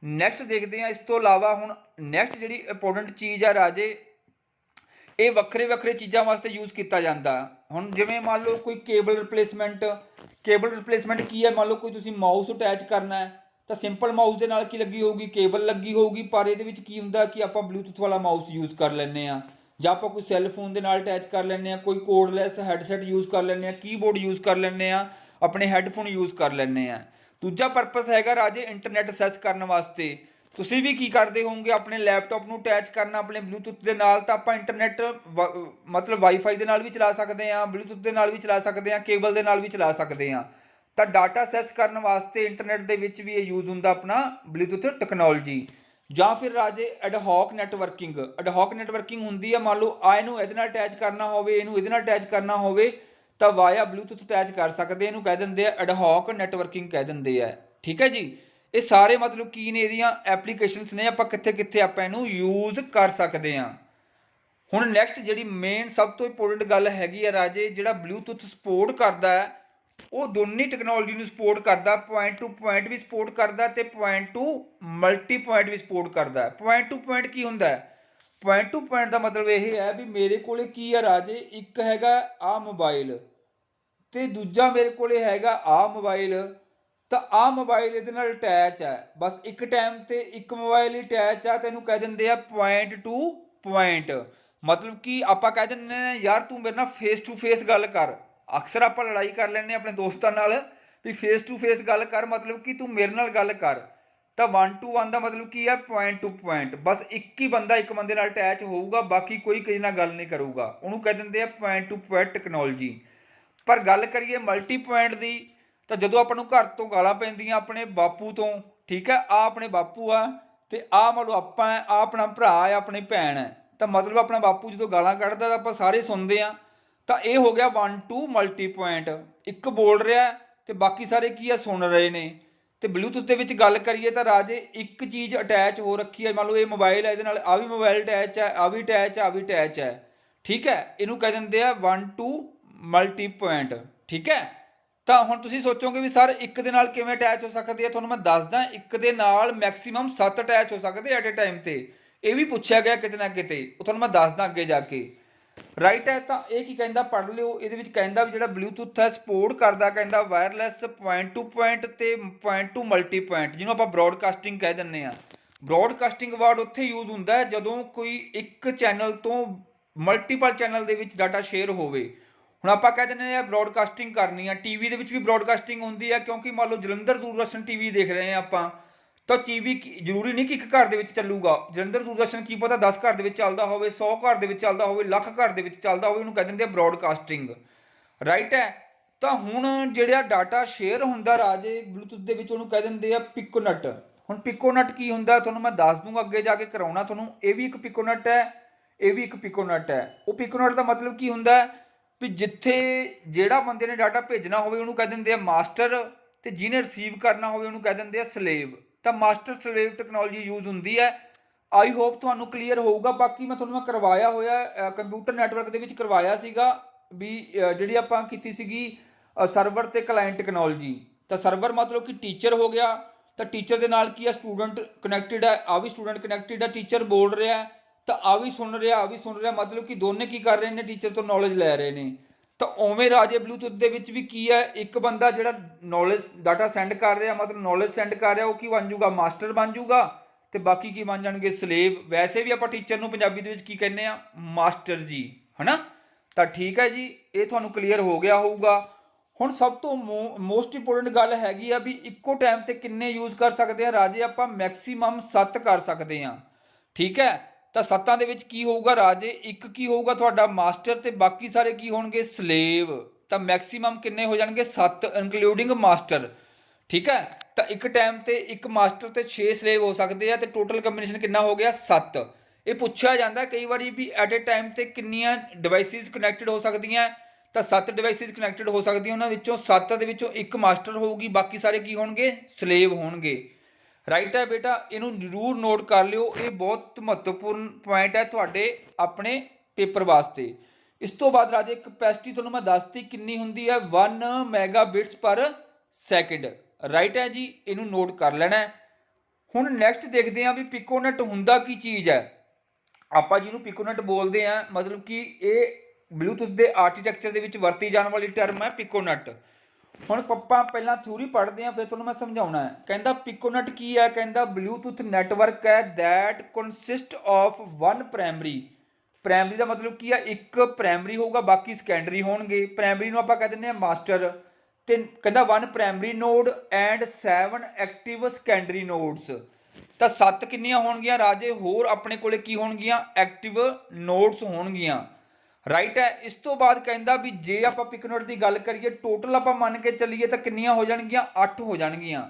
ਨੈਕਸਟ ਦੇਖਦੇ ਹਾਂ। ਇਸ ਤੋਂ ਇਲਾਵਾ ਹੁਣ ਨੈਕਸਟ ਜਿਹੜੀ ਇੰਪੋਰਟੈਂਟ ਚੀਜ਼ ਆ ਰਾਜੇ, ਇਹ ਵੱਖਰੇ ਵੱਖਰੇ ਚੀਜ਼ਾਂ ਵਾਸਤੇ ਯੂਜ਼ ਕੀਤਾ ਜਾਂਦਾ। ਹੁਣ ਜਿਵੇਂ ਮੰਨ ਲਓ ਕੋਈ ਕੇਬਲ ਰਿਪਲੇਸਮੈਂਟ ਕੀ ਹੈ, ਮੰਨ ਲਓ ਕੋਈ ਤੁਸੀਂ ਮਾਊਸ ਅਟੈਚ ਕਰਨਾ ਹੈ ਤਾਂ ਸਿੰਪਲ ਮਾਊਸ ਦੇ ਨਾਲ ਕੀ ਲੱਗੀ ਹੋਊਗੀ, ਕੇਬਲ ਲੱਗੀ ਹੋਊਗੀ। ਪਰ ਇਹਦੇ ਵਿੱਚ ਕੀ ਹੁੰਦਾ ਕਿ ਆਪਾਂ ਬਲੂਟੁੱਥ ਵਾਲਾ ਮਾਊਸ ਯੂਜ਼ ਕਰ ਲੈਂਦੇ ਹਾਂ, ਜਾਂ ਆਪਾਂ ਕੋਈ ਸੈੱਲ ਫੋਨ ਦੇ ਨਾਲ ਅਟੈਚ ਕਰ ਲੈਂਦੇ ਹਾਂ, ਕੋਈ ਕੋਡਲੈਸ ਹੈਡਸੈਟ ਯੂਜ਼ ਕਰ ਲੈਂਦੇ ਹਾਂ, ਕੀਬੋਰਡ ਯੂਜ਼ ਕਰ ਲੈਂਦੇ ਹਾਂ, ਆਪਣੇ ਹੈੱਡਫੋਨ ਯੂਜ਼ ਕਰ ਲੈਂਦੇ ਹਾਂ। ਦੂਜਾ ਪਰਪਸ ਹੈਗਾ ਰਾਜੇ ਇੰਟਰਨੈਟ ਅਸੈਸ ਕਰਨ ਵਾਸਤੇ। ਤੁਸੀਂ ਵੀ ਕੀ ਕਰਦੇ ਹੋਵੋਗੇ, ਆਪਣੇ ਲੈਪਟਾਪ ਨੂੰ ਅਟੈਚ ਕਰਨਾ ਆਪਣੇ ਬਲੂਟੁੱਥ ਦੇ ਨਾਲ, ਤਾਂ ਆਪਾਂ ਇੰਟਰਨੈਟ ਮਤਲਬ ਵਾਈਫਾਈ ਦੇ ਨਾਲ ਵੀ ਚਲਾ ਸਕਦੇ ਹਾਂ, ਬਲੂਟੁੱਥ ਦੇ ਨਾਲ ਵੀ ਚਲਾ ਸਕਦੇ ਹਾਂ, ਕੇਬਲ ਦੇ ਨਾਲ ਵੀ ਚਲਾ ਸਕਦੇ ਹਾਂ। ਤਾਂ ਡਾਟਾ ਅਸੈਸ ਕਰਨ ਵਾਸਤੇ ਇੰਟਰਨੈਟ ਦੇ ਵਿੱਚ ਵੀ ਇਹ ਯੂਜ਼ ਹੁੰਦਾ ਆਪਣਾ ਬਲੂਟੁੱਥ ਟੈਕਨੋਲੋਜੀ। ਜਾਂ ਫਿਰ ਰਾਜੇ ਐਡਹੌਕ ਨੈਟਵਰਕਿੰਗ ਹੁੰਦੀ ਹੈ। ਮੰਨ ਲਓ ਇਹਨੂੰ ਇਹਦੇ ਨਾਲ ਅਟੈਚ ਕਰਨਾ ਹੋਵੇ, ਇਹਨੂੰ ਇਹਦੇ ਨਾਲ ਅਟੈਚ ਕਰਨਾ ਹੋਵੇ, ਤਾਂ ਵਾਇਆ ਬਲੂਟੁੱਥ ਅਟੈਚ ਕਰ ਸਕਦੇ। ਇਹਨੂੰ ਕਹਿ ਦਿੰਦੇ ਆ ਐਡਹੌਕ ਨੈਟਵਰਕਿੰਗ ਕਹਿ ਦਿੰਦੇ ਆ। ਠੀਕ ਹੈ ਜੀ, ਇਹ ਸਾਰੇ ਮਤਲਬ ਕੀ ਨੇ, ਇਹਦੀਆਂ ਐਪਲੀਕੇਸ਼ਨਸ ਨੇ, ਆਪਾਂ ਕਿੱਥੇ ਕਿੱਥੇ ਆਪਾਂ ਇਹਨੂੰ ਯੂਜ਼ ਕਰ ਸਕਦੇ ਹਾਂ। ਹੁਣ ਨੈਕਸਟ ਜਿਹੜੀ ਮੇਨ ਸਭ ਤੋਂ ਇੰਪੋਰਟੈਂਟ ਗੱਲ ਹੈਗੀ ਆ ਰਾਜੇ, ਜਿਹੜਾ ਬਲੂਟੁੱਥ ਸਪੋਰਟ ਕਰਦਾ ਹੈ ਉਹ ਦੋਨੀ ਟੈਕਨੋਲੋਜੀ ਨੂੰ ਸਪੋਰਟ ਕਰਦਾ, ਪੁਆਇੰਟ ਟੂ ਪੁਆਇੰਟ ਵੀ ਸਪੋਰਟ ਕਰਦਾ ਤੇ ਪੁਆਇੰਟ ਟੂ ਮਲਟੀ ਪੁਆਇੰਟ ਵੀ ਸਪੋਰਟ ਕਰਦਾ। ਪੁਆਇੰਟ ਟੂ ਪੁਆਇੰਟ ਕੀ ਹੁੰਦਾ ਹੈ, ਪੁਆਇੰਟ ਟੂ ਪੁਆਇੰਟ ਦਾ ਮਤਲਬ ਇਹ ਹੈ ਵੀ ਮੇਰੇ ਕੋਲੇ ਕੀ ਆ ਰਾਜੇ, ਇੱਕ ਹੈਗਾ ਆਹ ਮੋਬਾਈਲ ਤੇ ਦੂਜਾ ਮੇਰੇ ਕੋਲੇ ਹੈਗਾ ਆਹ ਮੋਬਾਈਲ, ਤਾਂ ਆਹ ਮੋਬਾਈਲ ਇਹਦੇ ਨਾਲ ਅਟੈਚ ਹੈ। ਬਸ ਇੱਕ ਟਾਈਮ ਤੇ ਇੱਕ ਮੋਬਾਈਲ ਹੀ ਅਟੈਚ ਆ, ਤੈਨੂੰ ਕਹਿ ਦਿੰਦੇ ਆ ਪੁਆਇੰਟ ਟੂ ਪੁਆਇੰਟ। ਮਤਲਬ ਕਿ ਆਪਾਂ ਕਹਿ ਦਿੰਦੇ ਹਾਂ ਯਾਰ ਤੂੰ ਮੇਰੇ ਨਾਲ ਫੇਸ ਟੂ ਫੇਸ ਗੱਲ ਕਰ। ਅਕਸਰ ਆਪਾਂ ਲੜਾਈ ਕਰ ਲੈਂਦੇ ਆਪਣੇ ਦੋਸਤਾਂ ਨਾਲ ਵੀ ਫੇਸ ਟੂ ਫੇਸ ਗੱਲ ਕਰ, ਮਤਲਬ ਕਿ ਤੂੰ ਮੇਰੇ ਨਾਲ ਗੱਲ ਕਰ। ਤਾਂ 1 to 1 ਦਾ ਮਤਲਬ ਕੀ ਹੈ, ਪੁਆਇੰਟ ਟੂ ਪੁਆਇੰਟ, ਬਸ ਇੱਕ ਹੀ ਬੰਦਾ ਇੱਕ ਬੰਦੇ ਨਾਲ ਅਟੈਚ ਹੋਊਗਾ, ਬਾਕੀ ਕੋਈ ਕਿਸੇ ਨਾਲ ਗੱਲ ਨਹੀਂ ਕਰੂਗਾ, ਉਹਨੂੰ ਕਹਿ ਦਿੰਦੇ ਆ ਪੁਆਇੰਟ ਟੂ ਪੁਆਇੰਟ ਟੈਕਨੋਲੋਜੀ। ਪਰ ਗੱਲ ਕਰੀਏ ਮਲਟੀ ਪੁਆਇੰਟ ਦੀ, ਤਾਂ ਜਦੋਂ ਆਪਾਂ ਨੂੰ ਘਰ ਤੋਂ ਗਾਲਾਂ ਪੈਂਦੀਆਂ ਆਪਣੇ ਬਾਪੂ ਤੋਂ, ਠੀਕ ਹੈ, ਆ ਆਪਣੇ ਬਾਪੂ ਆ ਤੇ ਆ ਮੰਨ ਲਓ ਆਪਾਂ ਆ ਆਪਣਾ ਭਰਾ ਆ, ਆਪਣੀ ਭੈਣ ਹੈ, ਤਾਂ ਮਤਲਬ ਆਪਣਾ ਬਾਪੂ ਜਦੋਂ ਗਾਲਾਂ ਕੱਢਦਾ ਤਾਂ ਆਪਾਂ ਸਾਰੇ ਸੁਣਦੇ ਆ। ਤਾਂ ਇਹ ਹੋ ਗਿਆ 1 to ਮਲਟੀ ਪੁਆਇੰਟ, ਇੱਕ ਬੋਲ ਰਿਹਾ ਤੇ ਬਾਕੀ ਸਾਰੇ ਕੀ ਆ, ਸੁਣ ਰਹੇ ਨੇ। ਤੇ ਬਲੂਟੁੱਥ ਦੇ ਵਿੱਚ ਗੱਲ ਕਰੀਏ ਤਾਂ ਰਾਜੇ ਇੱਕ ਚੀਜ਼ ਅਟੈਚ ਹੋ ਰੱਖੀ ਹੈ, ਮੰਨ ਲਓ ਇਹ ਮੋਬਾਈਲ ਹੈ, ਇਹਦੇ ਨਾਲ ਆ ਵੀ ਮੋਬਾਈਲ ਅਟੈਚ ਹੈ, ਆ ਵੀ ਅਟੈਚ ਹੈ, ਆ ਵੀ ਅਟੈਚ ਹੈ, ਠੀਕ ਹੈ। ਇਹਨੂੰ ਕਹਿ ਦਿੰਦੇ ਆ 1 to ਮਲਟੀ ਪੁਆਇੰਟ, ਠੀਕ ਹੈ। ਤਾਂ ਹੁਣ ਤੁਸੀਂ ਸੋਚੋਗੇ ਵੀ ਸਰ ਇੱਕ ਦੇ ਨਾਲ ਕਿਵੇਂ ਅਟੈਚ ਹੋ ਸਕਦੀ ਹੈ, ਤੁਹਾਨੂੰ ਮੈਂ ਦੱਸਦਾ, ਇੱਕ ਦੇ ਨਾਲ ਮੈਕਸਿਮਮ 7 ਅਟੈਚ ਹੋ ਸਕਦੇ ਐਟ ਏ ਟਾਈਮ ਤੇ। ਇਹ ਵੀ ਪੁੱਛਿਆ ਗਿਆ ਕਿਤੇ ਨਾ ਕਿਤੇ, ਉਹ ਤੁਹਾਨੂੰ ਮੈਂ ਦੱਸਦਾ ਅੱਗੇ ਜਾ ਕੇ। ਰਾਈਟ ਹੈ, ਤਾਂ ਇਹ ਕੀ ਕਹਿੰਦਾ, ਪੜ੍ਹ ਲਿਓ। ਇਹਦੇ ਵਿੱਚ ਕਹਿੰਦਾ ਵੀ ਜਿਹੜਾ ਬਲੂਟੁੱਥ ਹੈ ਸਪੋਰਟ ਕਰਦਾ, ਕਹਿੰਦਾ ਵਾਇਰਲੈਸ ਪੁਆਇੰਟ ਟੂ ਪੁਆਇੰਟ ਤੇ ਪੁਆਇੰਟ ਟੂ ਮਲਟੀ ਪੁਆਇੰਟ, ਜਿਹਨੂੰ ਆਪਾਂ ਬ੍ਰੌਡਕਾਸਟਿੰਗ ਕਹਿ ਦਿੰਦੇ ਆ। ਬ੍ਰੌਡਕਾਸਟਿੰਗ ਵਰਡ ਉੱਥੇ ਯੂਜ਼ ਹੁੰਦਾ ਹੈ ਜਦੋਂ ਕੋਈ ਇੱਕ ਚੈਨਲ ਤੋਂ ਮਲਟੀਪਲ ਚੈਨਲ ਦੇ ਵਿੱਚ ਡਾਟਾ ਸ਼ੇਅਰ ਹੋਵੇ। ਹੁਣ ਆਪਾਂ ਕਹਿ ਦਿੰਦੇ ਆ ਬ੍ਰੌਡਕਾਸਟਿੰਗ ਕਰਨੀ ਆ, ਟੀਵੀ ਦੇ ਵਿੱਚ ਵੀ ਬ੍ਰੌਡਕਾਸਟਿੰਗ ਹੁੰਦੀ ਹੈ, ਕਿਉਂਕਿ ਮੰਨ ਲਓ ਜਲੰਧਰ ਦੂਰਦਰਸ਼ਨ ਟੀਵੀ ਦੇਖ ਰਹੇ ਆ ਆਪਾਂ, ਤਾਂ ਟੀਵੀ ਜ਼ਰੂਰੀ ਨਹੀਂ ਕਿ ਇੱਕ ਘਰ ਦੇ ਵਿੱਚ ਚੱਲੂਗਾ। ਜਲੰਧਰ ਦੂਰਦਰਸ਼ਨ ਕੀ ਪਤਾ 10 ਘਰ ਦੇ ਵਿੱਚ ਚੱਲਦਾ ਹੋਵੇ, 100 ਘਰ ਦੇ ਵਿੱਚ ਚੱਲਦਾ ਹੋਵੇ, ਲੱਖ ਘਰ ਦੇ ਵਿੱਚ ਚੱਲਦਾ ਹੋਵੇ, ਉਹਨੂੰ ਕਹਿ ਦਿੰਦੇ ਆ ਬ੍ਰੌਡਕਾਸਟਿੰਗ। ਰਾਈਟ ਹੈ, ਤਾਂ ਹੁਣ ਜਿਹੜਾ ਡਾਟਾ ਸ਼ੇਅਰ ਹੁੰਦਾ ਰਾਜੇ ਬਲੂਟੁੱਥ ਦੇ ਵਿੱਚ, ਉਹਨੂੰ ਕਹਿ ਦਿੰਦੇ ਆ ਪਿਕੋਨਟ। ਹੁਣ ਪਿਕੋਨਟ ਕੀ ਹੁੰਦਾ ਤੁਹਾਨੂੰ ਮੈਂ ਦੱਸ ਦੂੰਗਾ ਅੱਗੇ ਜਾ ਕੇ, ਕਰਾਉਣਾ ਤੁਹਾਨੂੰ। ਇਹ ਵੀ ਇੱਕ ਪਿਕੋਨਟ ਹੈ, ਇਹ ਵੀ ਇੱਕ ਪਿਕੋਨਟ ਹੈ। ਉਹ ਪਿਕੋਨਟ ਦਾ ਮਤਲਬ ਕੀ ਹੁੰਦਾ ਵੀ ਜਿੱਥੇ ਜਿਹੜਾ ਬੰਦੇ ਨੇ ਡਾਟਾ ਭੇਜਣਾ ਹੋਵੇ ਉਹਨੂੰ ਕਹਿ ਦਿੰਦੇ ਆ ਮਾਸਟਰ, ਤੇ ਜਿਹਨੇ ਰਿਸੀਵ ਕਰਨਾ ਹੋਵੇ ਉਹਨੂੰ ਕਹਿ ਦਿੰਦੇ ਆ ਸਲੇਵ। ਤਾਂ ਮਾਸਟਰ ਸਲੇਵ ਟੈਕਨੋਲੋਜੀ ਯੂਜ਼ ਹੁੰਦੀ ਹੈ। ਆਈ ਹੋਪ ਤੁਹਾਨੂੰ ਕਲੀਅਰ ਹੋਊਗਾ। ਬਾਕੀ ਮੈਂ ਤੁਹਾਨੂੰ ਕਰਵਾਇਆ ਹੋਇਆ ਕੰਪਿਊਟਰ ਨੈਟਵਰਕ ਦੇ ਵਿੱਚ ਕਰਵਾਇਆ ਸੀਗਾ ਵੀ ਜਿਹੜੀ ਆਪਾਂ ਕੀਤੀ ਸੀਗੀ ਸਰਵਰ ਤੇ ਕਲਾਇੰਟ ਟੈਕਨੋਲੋਜੀ। ਤਾਂ ਸਰਵਰ ਮਤਲਬ ਕਿ ਟੀਚਰ ਹੋ ਗਿਆ, ਤਾਂ ਟੀਚਰ ਦੇ ਨਾਲ ਕੀ ਆ, ਸਟੂਡੈਂਟ ਕਨੈਕਟਿਡ ਹੈ, ਆ ਵੀ ਸਟੂਡੈਂਟ ਕਨੈਕਟਿਡ ਹੈ, ਟੀਚਰ ਬੋਲ ਰਿਹਾ ਤਾਂ ਆ ਵੀ ਸੁਣ ਰਿਹਾ, ਆ ਵੀ ਸੁਣ ਰਿਹਾ, ਮਤਲਬ ਕਿ ਦੋਨੇ ਕੀ ਕਰ ਰਹੇ ਨੇ, ਟੀਚਰ ਤੋਂ ਨੌਲੇਜ ਲੈ ਰਹੇ ਨੇ। ਤਾਂ ਉਵੇਂ ਰਾਜੇ ਬਲੂਟੁੱਥ ਦੇ ਵਿੱਚ ਵੀ ਕੀ ਹੈ, ਇੱਕ ਬੰਦਾ ਜਿਹੜਾ ਨੌਲੇਜ ਡਾਟਾ ਸੈਂਡ ਕਰ ਰਿਹਾ, ਮਤਲਬ ਨੌਲੇਜ ਸੈਂਡ ਕਰ ਰਿਹਾ, ਉਹ ਕੀ ਬਣ ਜਾਊਗਾ, ਮਾਸਟਰ ਬਣ ਜਾਊਗਾ, ਤੇ ਬਾਕੀ ਕੀ ਬਣ ਜਾਣਗੇ, ਸਲੇਵ। ਵੈਸੇ ਵੀ ਆਪਾਂ ਟੀਚਰ ਨੂੰ ਪੰਜਾਬੀ ਦੇ ਵਿੱਚ ਕੀ ਕਹਿੰਦੇ ਆ, ਮਾਸਟਰ ਜੀ, ਹਨਾ। ਤਾਂ ਠੀਕ ਹੈ ਜੀ, ਇਹ ਤੁਹਾਨੂੰ ਕਲੀਅਰ ਹੋ ਗਿਆ ਹੋਊਗਾ। ਹੁਣ ਸਭ ਤੋਂ ਮੋਸਟ ਇੰਪੋਰਟੈਂਟ ਗੱਲ ਹੈਗੀ ਆ ਵੀ ਇੱਕੋ ਟਾਈਮ ਤੇ ਕਿੰਨੇ ਯੂਜ਼ ਕਰ ਸਕਦੇ ਆ ਰਾਜੇ, ਆਪਾਂ ਮੈਕਸਿਮਮ 7 ਕਰ ਸਕਦੇ ਆ, ਠੀਕ ਹੈ। ਤਾਂ 7 ਦੇ ਵਿੱਚ ਕੀ ਹੋਊਗਾ ਰਾਜੇ, ਇੱਕ ਕੀ ਹੋਊਗਾ ਤੁਹਾਡਾ ਮਾਸਟਰ ਤੇ ਬਾਕੀ ਸਾਰੇ ਕੀ ਹੋਣਗੇ, ਸਲੇਵ। ਤਾਂ ਮੈਕਸਿਮਮ ਕਿੰਨੇ ਹੋ ਜਾਣਗੇ, 7 ਇਨਕਲੂਡਿੰਗ ਮਾਸਟਰ, ਠੀਕ ਹੈ। ਤਾਂ ਇੱਕ ਟਾਈਮ ਤੇ ਇੱਕ ਮਾਸਟਰ ਤੇ 6 ਸਲੇਵ ਹੋ ਸਕਦੇ ਆ, ਤੇ ਟੋਟਲ ਕੰਬੀਨੇਸ਼ਨ ਕਿੰਨਾ ਹੋ ਗਿਆ, 7। ਇਹ ਪੁੱਛਿਆ ਜਾਂਦਾ ਕਈ ਵਾਰੀ ਵੀ ਐਟ ਏ ਟਾਈਮ ਤੇ ਕਿੰਨੀਆਂ ਡਿਵਾਈਸਿਸ ਕਨੈਕਟਡ ਹੋ ਸਕਦੀਆਂ, ਤਾਂ 7 ਡਿਵਾਈਸਿਸ ਕਨੈਕਟਡ ਹੋ ਸਕਦੀਆਂ, ਉਹਨਾਂ ਵਿੱਚੋਂ 7 ਦੇ ਵਿੱਚੋਂ ਇੱਕ ਮਾਸਟਰ ਹੋਊਗੀ, ਬਾਕੀ ਸਾਰੇ ਕੀ ਹੋਣਗੇ, ਸਲੇਵ ਹੋਣਗੇ। ਰਾਈਟ ਹੈ ਬੇਟਾ, ਇਹਨੂੰ ਜ਼ਰੂਰ ਨੋਟ ਕਰ ਲਿਓ, ਇਹ ਬਹੁਤ ਮਹੱਤਵਪੂਰਨ ਪੁਆਇੰਟ ਹੈ ਤੁਹਾਡੇ ਆਪਣੇ ਪੇਪਰ ਵਾਸਤੇ। ਇਸ ਤੋਂ ਬਾਅਦ ਰਾਜੇ ਕਪੈਸਿਟੀ ਤੁਹਾਨੂੰ ਮੈਂ ਦੱਸਤੀ ਕਿੰਨੀ ਹੁੰਦੀ ਹੈ, 1 ਮੈਗਾਬਿਟਸ ਪਰ ਸੈਕਿੰਡ। ਰਾਈਟ ਹੈ ਜੀ, ਇਹਨੂੰ ਨੋਟ ਕਰ ਲੈਣਾ। ਹੁਣ ਨੈਕਸਟ ਦੇਖਦੇ ਹਾਂ ਵੀ ਪਿਕੋਨਟ ਹੁੰਦਾ ਕੀ ਚੀਜ਼ ਹੈ। ਆਪਾਂ ਜਿਹਨੂੰ ਪਿਕੋਨਟ ਬੋਲਦੇ ਆ, ਮਤਲਬ ਕਿ ਇਹ ਬਲੂਟੁੱਥ ਦੇ ਆਰਕੀਟੈਕਚਰ ਦੇ ਵਿੱਚ ਵਰਤੀ ਜਾਣ ਵਾਲੀ ਟਰਮ ਹੈ ਪਿਕੋਨਟ। ਹੁਣ ਆਪਾਂ ਪਹਿਲਾਂ ਥਿਊਰੀ ਪੜ੍ਹਦੇ ਹਾਂ, ਫਿਰ ਤੁਹਾਨੂੰ ਮੈਂ ਸਮਝਾਉਣਾ ਹੈ। ਕਹਿੰਦਾ ਪਿਕੋਨਟ ਕੀ ਹੈ, ਕਹਿੰਦਾ ਬਲੂਟੁੱਥ ਨੈਟਵਰਕ ਹੈ that consist of 1 primary. Primary ਦਾ ਮਤਲਬ ਕੀ ਹੈ, ਇੱਕ ਪ੍ਰਾਇਮਰੀ ਹੋਊਗਾ, ਬਾਕੀ ਸੈਕੰਡਰੀ ਹੋਣਗੇ। ਪ੍ਰਾਇਮਰੀ ਨੂੰ ਆਪਾਂ ਕਹਿ ਦਿੰਦੇ ਹਾਂ ਮਾਸਟਰ, ਤੇ ਕਹਿੰਦਾ 1 primary node and 7 active secondary nodes. ਤਾਂ 7 ਕਿੰਨੀਆਂ ਹੋਣਗੀਆਂ ਰਾਜੇ, ਹੋਰ ਆਪਣੇ ਕੋਲੇ ਕੀ ਹੋਣਗੀਆਂ, ਐਕਟਿਵ ਨੋਡਸ ਹੋਣਗੀਆਂ। ਰਾਈਟ ਹੈ। ਇਸ ਤੋਂ ਬਾਅਦ ਕਹਿੰਦਾ ਵੀ ਜੇ ਆਪਾਂ ਪਿਕੋਨਟ ਦੀ ਗੱਲ ਕਰੀਏ, ਟੋਟਲ ਆਪਾਂ ਮੰਨ ਕੇ ਚੱਲੀਏ ਤਾਂ ਕਿੰਨੀਆਂ ਹੋ ਜਾਣਗੀਆਂ, 8 ਹੋ ਜਾਣਗੀਆਂ,